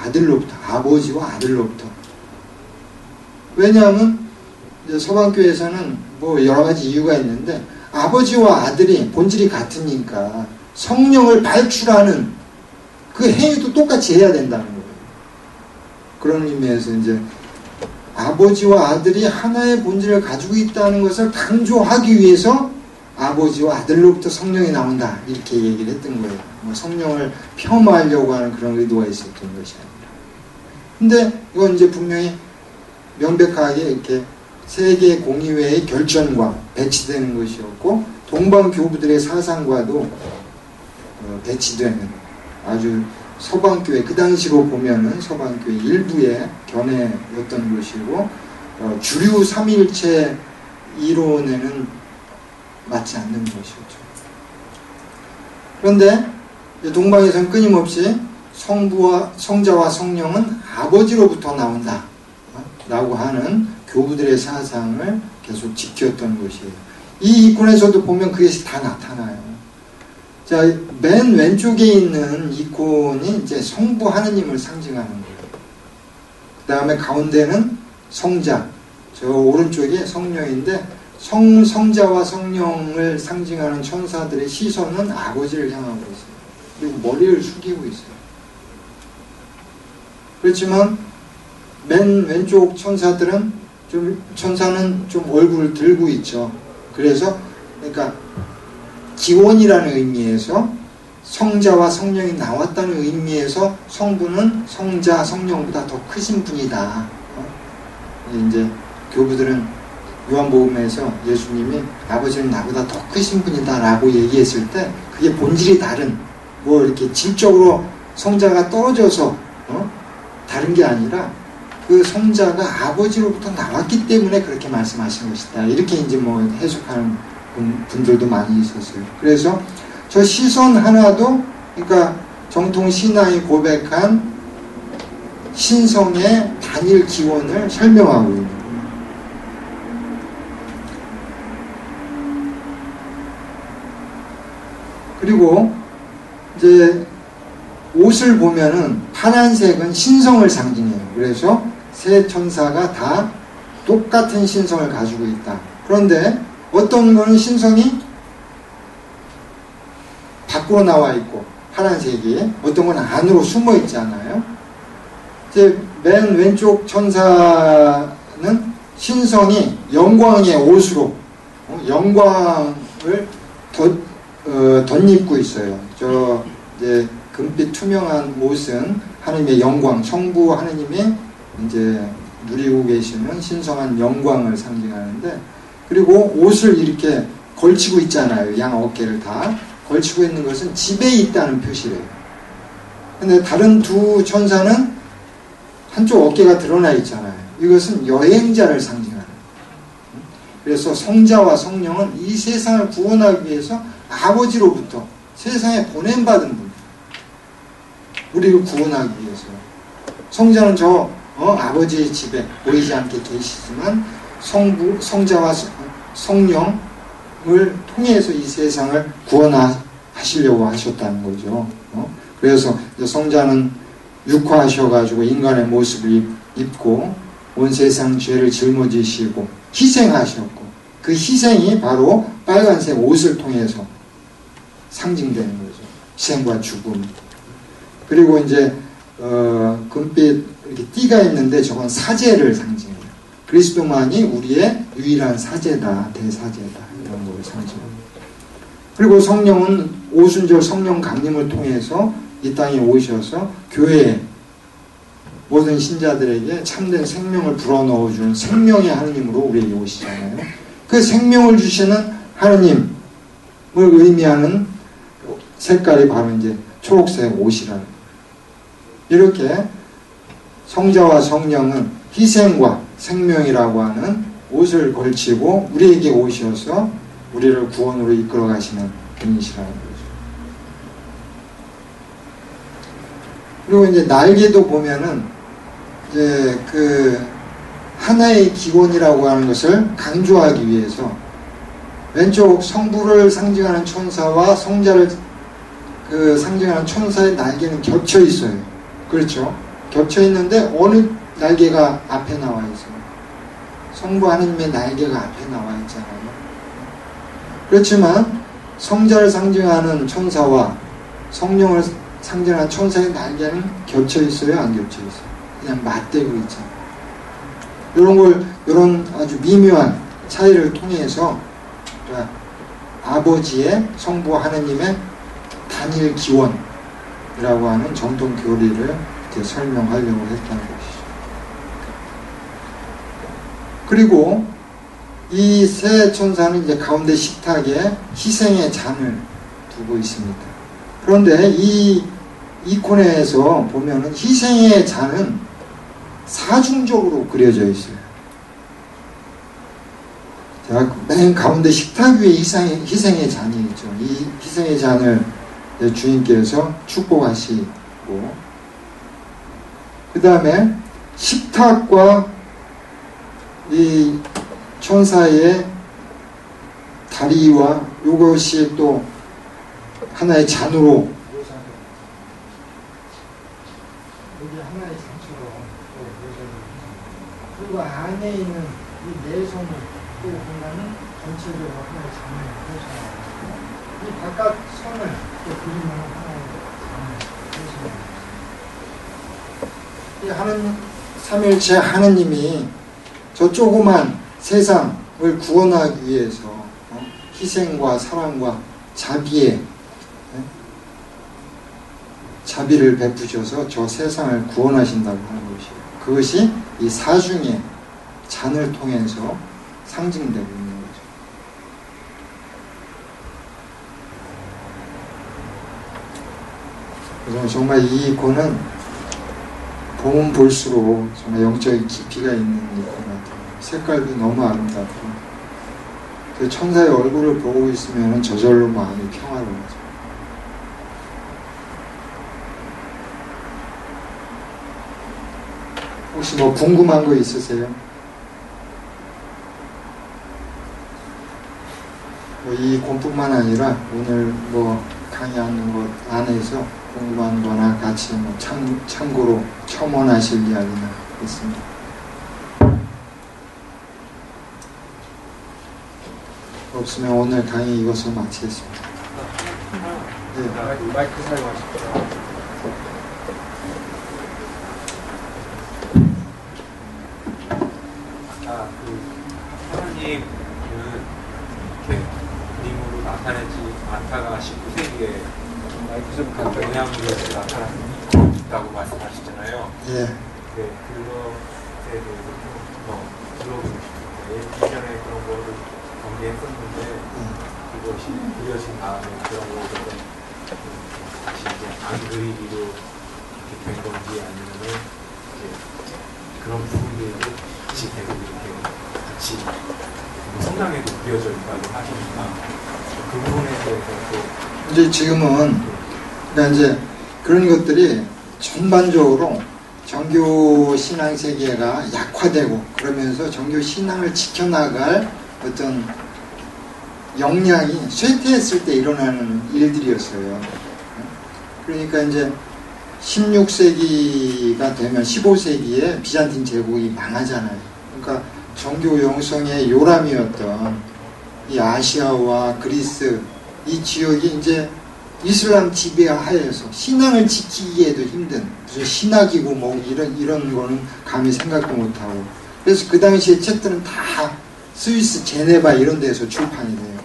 아들로부터, 아버지와 아들로부터. 왜냐하면 이제 서방교회에서는 뭐 여러 가지 이유가 있는데 아버지와 아들이 본질이 같으니까 성령을 발출하는 그 행위도 똑같이 해야 된다는 거예요. 그런 의미에서 이제 아버지와 아들이 하나의 본질을 가지고 있다는 것을 강조하기 위해서 아버지와 아들로부터 성령이 나온다 이렇게 얘기를 했던 거예요. 뭐 성령을 폄하하려고 하는 그런 의도가 있었던 것이 아니라. 근데 이건 이제 분명히 명백하게 이렇게 세계 공의회의 결정과 배치되는 것이었고 동방 교부들의 사상과도 배치되는 아주 서방교회 그 당시로 보면은 서방교회 일부의 견해였던 것이고 주류 삼위일체 이론에는 맞지 않는 것이었죠. 그런데 동방에서는 끊임없이 성자와 성령은 아버지로부터 나온다 라고 하는 교부들의 사상을 계속 지켰던 것이에요. 이 이콘에서도 보면 그것이 다 나타나요. 자, 맨 왼쪽에 있는 이콘이 이제 성부 하느님을 상징하는 거예요. 그 다음에 가운데는 성자, 저 오른쪽에 성령인데 성자와 성령을 상징하는 천사들의 시선은 아버지를 향하고 있어요. 그리고 머리를 숙이고 있어요. 그렇지만 맨 왼쪽 천사는 좀 얼굴을 들고 있죠. 그래서 그러니까 기원이라는 의미에서 성자와 성령이 나왔다는 의미에서 성부는 성자, 성령보다 더 크신 분이다. 이제 교부들은 요한복음에서 예수님이 아버지는 나보다 더 크신 분이다 라고 얘기했을 때 그게 본질이 다른, 뭐 이렇게 질적으로 성자가 떨어져서 다른 게 아니라 그 성자가 아버지로부터 나왔기 때문에 그렇게 말씀하신 것이다. 이렇게 이제 뭐 해석하는 분들도 많이 있었어요. 그래서 저 시선 하나도 그러니까 정통 신앙이 고백한 신성의 단일 기원을 설명하고 있는 거예요. 그리고 이제 옷을 보면은 파란색은 신성을 상징해요. 그래서 세 천사가 다 똑같은 신성을 가지고 있다. 그런데 어떤 거는 신성이 밖으로 나와 있고 파란색이, 어떤 건 안으로 숨어 있잖아요. 이제 맨 왼쪽 천사는 신성이 영광의 옷으로 영광을 덧입고 있어요. 저 이제 금빛 투명한 옷은 하느님의 영광, 성부 하느님이 이제 누리고 계시는 신성한 영광을 상징하는데, 그리고 옷을 이렇게 걸치고 있잖아요. 양 어깨를 다 걸치고 있는 것은 집에 있다는 표시래요. 근데 다른 두 천사는 한쪽 어깨가 드러나 있잖아요. 이것은 여행자를 상징하는 거예요. 그래서 성자와 성령은 이 세상을 구원하기 위해서 아버지로부터 세상에 보냄받은 분, 우리를 구원하기 위해서. 성자는 저 아버지의 집에 보이지 않게 계시지만 성부, 성자와 성령을 통해서 이 세상을 구원하시려고 하셨다는 거죠. 그래서 성자는 육화하셔가지고 인간의 모습을 입고 온 세상 죄를 짊어지시고 희생하셨고, 그 희생이 바로 빨간색 옷을 통해서 상징되는 거죠. 희생과 죽음. 그리고 이제 금빛 이렇게 띠가 있는데 저건 사제를 상징해요. 그리스도만이 우리의 유일한 사제다, 대사제다, 이런 걸 상징합니다. 그리고 성령은 오순절 성령 강림을 통해서 이 땅에 오셔서 교회에 모든 신자들에게 참된 생명을 불어넣어주는 생명의 하느님으로 우리에게 오시잖아요. 그 생명을 주시는 하느님을 의미하는 색깔이 바로 이제 초록색 옷이라는 거예요. 이렇게 성자와 성령은 희생과 생명이라고 하는 옷을 걸치고 우리에게 오셔서 우리를 구원으로 이끌어 가시는 분이시라는 거죠. 그리고 이제 날개도 보면은 이제 그 하나의 기원이라고 하는 것을 강조하기 위해서 왼쪽 성부를 상징하는 천사와 성자를 상징하는 천사의 날개는 겹쳐 있어요. 그렇죠? 겹쳐 있는데 어느 날개가 앞에 나와 있어요? 성부 하느님의 날개가 앞에 나와 있잖아요. 그렇지만 성자를 상징하는 천사와 성령을 상징하는 천사의 날개는 겹쳐 있어요? 안 겹쳐 있어요? 그냥 맞대고 있잖아요. 이런 아주 미묘한 차이를 통해서 아버지의 성부 하느님의 단일 기원이라고 하는 정통 교리를 이렇게 설명하려고 했다는 것이죠. 그리고 이 세 천사는 이제 가운데 식탁에 희생의 잔을 두고 있습니다. 그런데 이 이콘에서 보면은 희생의 잔은 사중적으로 그려져 있어요. 자, 맨 가운데 식탁 위에 희생의 잔이 있죠. 이 희생의 잔을 주님께서 축복하시고, 그 다음에 식탁과 이 천사의 다리와 이것이 또 하나의 잔으로 여기 하나의 잔처럼 그리고 안에 있는 이 내성을 또 보면은 전체적으로 하나의 잔을 펼쳐나가고 이 바깥 선을 또 그리면 하나의 잔을 펼쳐나가고 이 하나님 삼일체 하느님이 저 조그만 세상을 구원하기 위해서 희생과 사랑과 자비에 자비를 베푸셔서 저 세상을 구원하신다고 하는 것이에요. 그것이 이 사중의 잔을 통해서 상징되고 있는 거죠. 그래서 정말 이 이콘은 보면 볼수록 정말 영적인 깊이가 있는 이콘 같아요. 색깔도 너무 아름답고 그 천사의 얼굴을 보고 있으면 저절로 마음이 평화로워져. 혹시 뭐 궁금한 거 있으세요? 이 이콘뿐만 아니라 오늘 뭐 강의하는 것 안에서 궁금한 거나 같이 뭐 참고로 첨언하실 이야기나 있습니다. 없으면 오늘 강의 이것을 마치겠습니다. 네. 마이크 사용하십시오. 하나님은 이렇게 그림으로 나타내지 않다가 19세기에 영향으로 나타났다고 말씀하시잖아요. 예. 네, 그것에 대해서 좀 들어보고 싶어요. 예전에 그런 거를 경계했었는데 그것이 그려진 다음에 그런 거를 다시 이제 안 그리기로 이렇게 된 건지 아니면은 이제 그런 부분들도 같이 계속 이렇게 같이 성당에도 그려져 있다고 하시니까 그 부분에 대해서 또 이제 지금은 그러니까 이제 그런 것들이 전반적으로 정교 신앙 세계가 약화되고 그러면서 정교 신앙을 지켜나갈 어떤 역량이 쇠퇴했을 때 일어나는 일들이었어요. 그러니까 이제 16세기가 되면 15세기에 비잔틴 제국이 망하잖아요. 그러니까 정교 영성의 요람이었던 이 아시아와 그리스 이 지역이 이제 이슬람 지배 하에서 신앙을 지키기에도 힘든 무슨 신학이고 뭐 이런 거는 감히 생각도 못하고 그래서 그 당시에 책들은 다 스위스 제네바 이런 데서 출판이 돼요.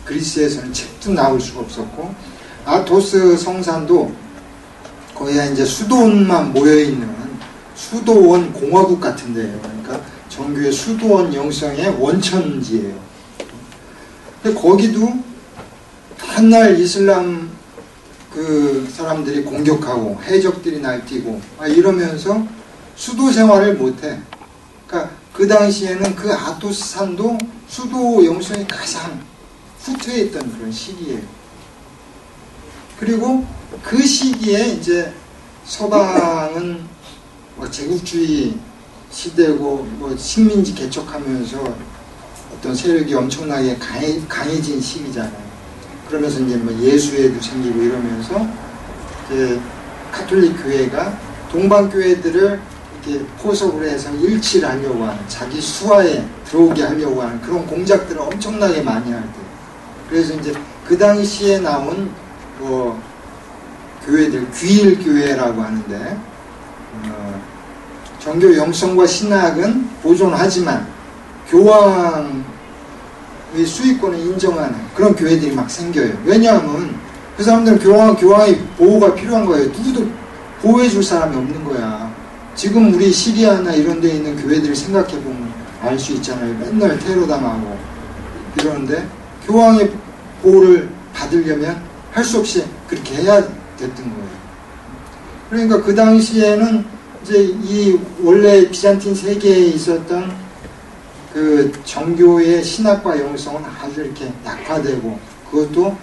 그리스에서는 책도 나올 수가 없었고 아토스 성산도 거기에 이제 수도원만 모여있는 수도원 공화국 같은 데예요. 그러니까 정교의 수도원 영성의 원천지예요. 근데 거기도 한날 이슬람 그 사람들이 공격하고 해적들이 날뛰고 이러면서 수도 생활을 못해. 그러니까 그 당시에는 그 아토스 산도 수도 영성이 가장 후퇴했던 그런 시기예요. 그리고 그 시기에 이제 서방은 뭐 제국주의 시대고 뭐 식민지 개척하면서 어떤 세력이 엄청나게 강해진 시기잖아요. 그러면서 이제 뭐 예수회도 생기고 이러면서 이제 가톨릭 교회가 동방 교회들을 이렇게 포섭을 해서 일치를 하려고 하는 자기 수하에 들어오게 하려고 하는 그런 공작들을 엄청나게 많이 할 때. 그래서 이제 그 당시에 나온 뭐 교회들 귀일교회라고 하는데 정교 영성과 신학은 보존하지만 교황의 수익권을 인정하는 그런 교회들이 막 생겨요. 왜냐하면 그 사람들은 교황의 보호가 필요한 거예요. 누구도 보호해줄 사람이 없는 거야. 지금 우리 시리아나 이런 데 있는 교회들을 생각해보면 알 수 있잖아요. 맨날 테러 당하고 이러는데 교황의 보호를 받으려면 할 수 없이 그렇게 해야 됐던 거예요. 그러니까 그 당시에는 이제 이 원래 비잔틴 세계에 있었던 그 정교의 신학과 영성은 아주 이렇게 약화되고 그것도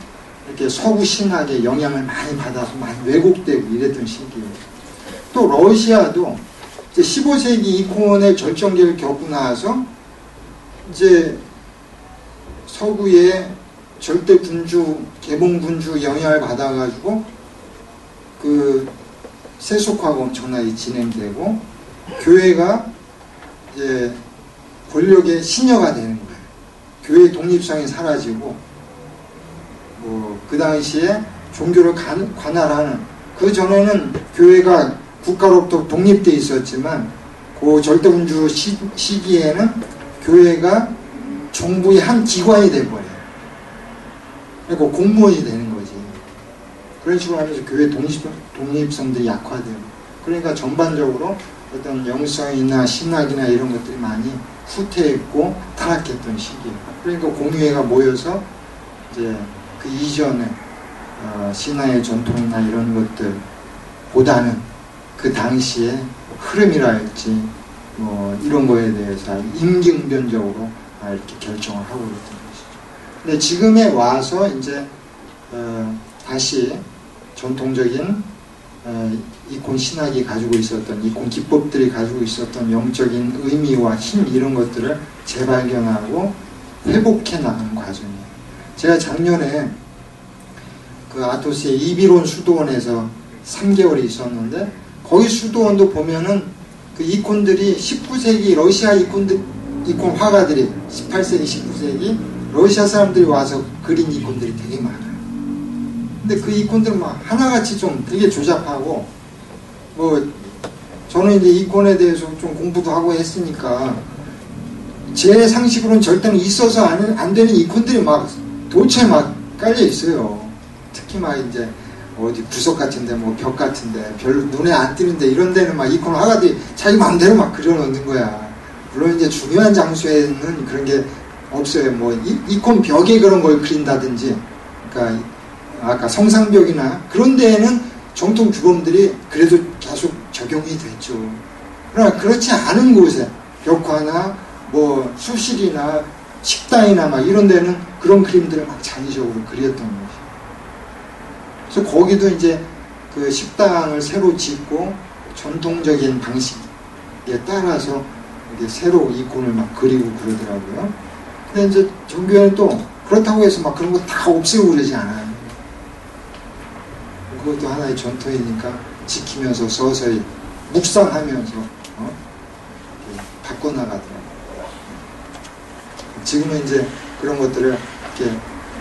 이렇게 서구 신학의 영향을 많이 받아서 많이 왜곡되고 이랬던 시기예요. 또 러시아도 이제 15세기 이콘의 절정기를 겪고 나서 이제 서구의 절대 군주, 개봉 군주 영향을 받아가지고 그 세속화가 엄청나게 진행되고 교회가 이제 권력의 신여가 되는 거예요. 교회의 독립성이 사라지고 뭐 그 당시에 종교를 관할하는, 그 전에는 교회가 국가로부터 독립돼 있었지만 그 절대군주 시기에는 교회가 정부의 한 기관이 돼버려요. 그리고 공무원이 되는 거지. 그런 식으로 하면서 교회 독립성들이 약화되고, 그러니까 전반적으로 어떤 영성이나 신학이나 이런 것들이 많이 후퇴했고 타락했던 시기예요. 그러니까 공의회가 모여서 이제 그 이전에 신화의 전통이나 이런 것들보다는 그 당시에 흐름이랄지 뭐 이런 거에 대해서 임기응변적으로 이렇게 결정을 하고 있던 것이죠. 근데 지금에 와서 이제 다시 전통적인 이콘 신학이 가지고 있었던, 이콘 기법들이 가지고 있었던 영적인 의미와 힘, 이런 것들을 재발견하고 회복해 나가는 과정이에요. 제가 작년에 그 아토스의 이비론 수도원에서 3개월이 있었는데, 거기 수도원도 보면은 그 이콘들이 19세기 러시아 이콘 화가들이 18세기, 19세기 러시아 사람들이 와서 그린 이콘들이 되게 많아요. 근데 그 이콘들은 막 하나같이 좀 되게 조잡하고, 뭐 저는 이제 이콘에 대해서 좀 공부도 하고 했으니까 제 상식으로는 절대로 있어서 안 되는 이콘들이 막 도처에 막 깔려 있어요. 특히 막 이제 어디 구석 같은데, 뭐 벽 같은데, 별로 눈에 안 띄는데 이런 데는 막 이콘 화가들이 자기 마음대로 막 그려놓는 거야. 물론 이제 중요한 장소에는 그런 게 없어요. 뭐 이콘 벽에 그런 걸 그린다든지, 그러니까 아까 성상벽이나 그런 데에는 정통 규범들이 그래도 계속 적용이 됐죠. 그러나 그렇지 않은 곳에 벽화나 뭐 수실이나 식당이나 막 이런 데는 그런 그림들을 막 창의적으로 그렸던 거죠. 그래서 거기도 이제 그 식당을 새로 짓고 전통적인 방식에 따라서 이렇게 새로 이콘을 막 그리고 그러더라고요. 근데 이제 종교에는 또 그렇다고 해서 막 그런 거 다 없애고 그러지 않아요. 그것도 하나의 전통이니까 지키면서 서서히 묵상하면서 바꿔나가더라고요. 지금은 이제 그런 것들을 이렇게,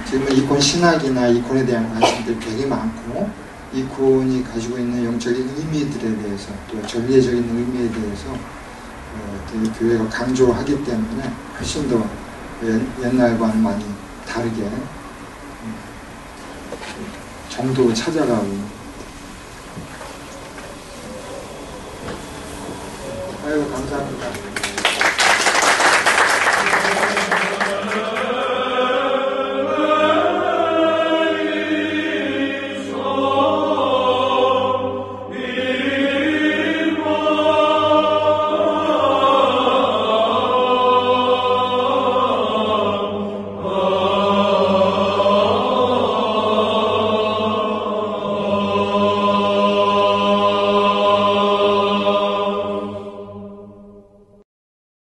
지금은 이콘 신학이나 이콘에 대한 관심들이 되게 많고, 이콘이 가지고 있는 영적인 의미들에 대해서, 또 전례적인 의미에 대해서 되게 교회가 강조하기 때문에 훨씬 더 옛날과는 많이 다르게 정도를 찾아가고. 아유, 감사합니다.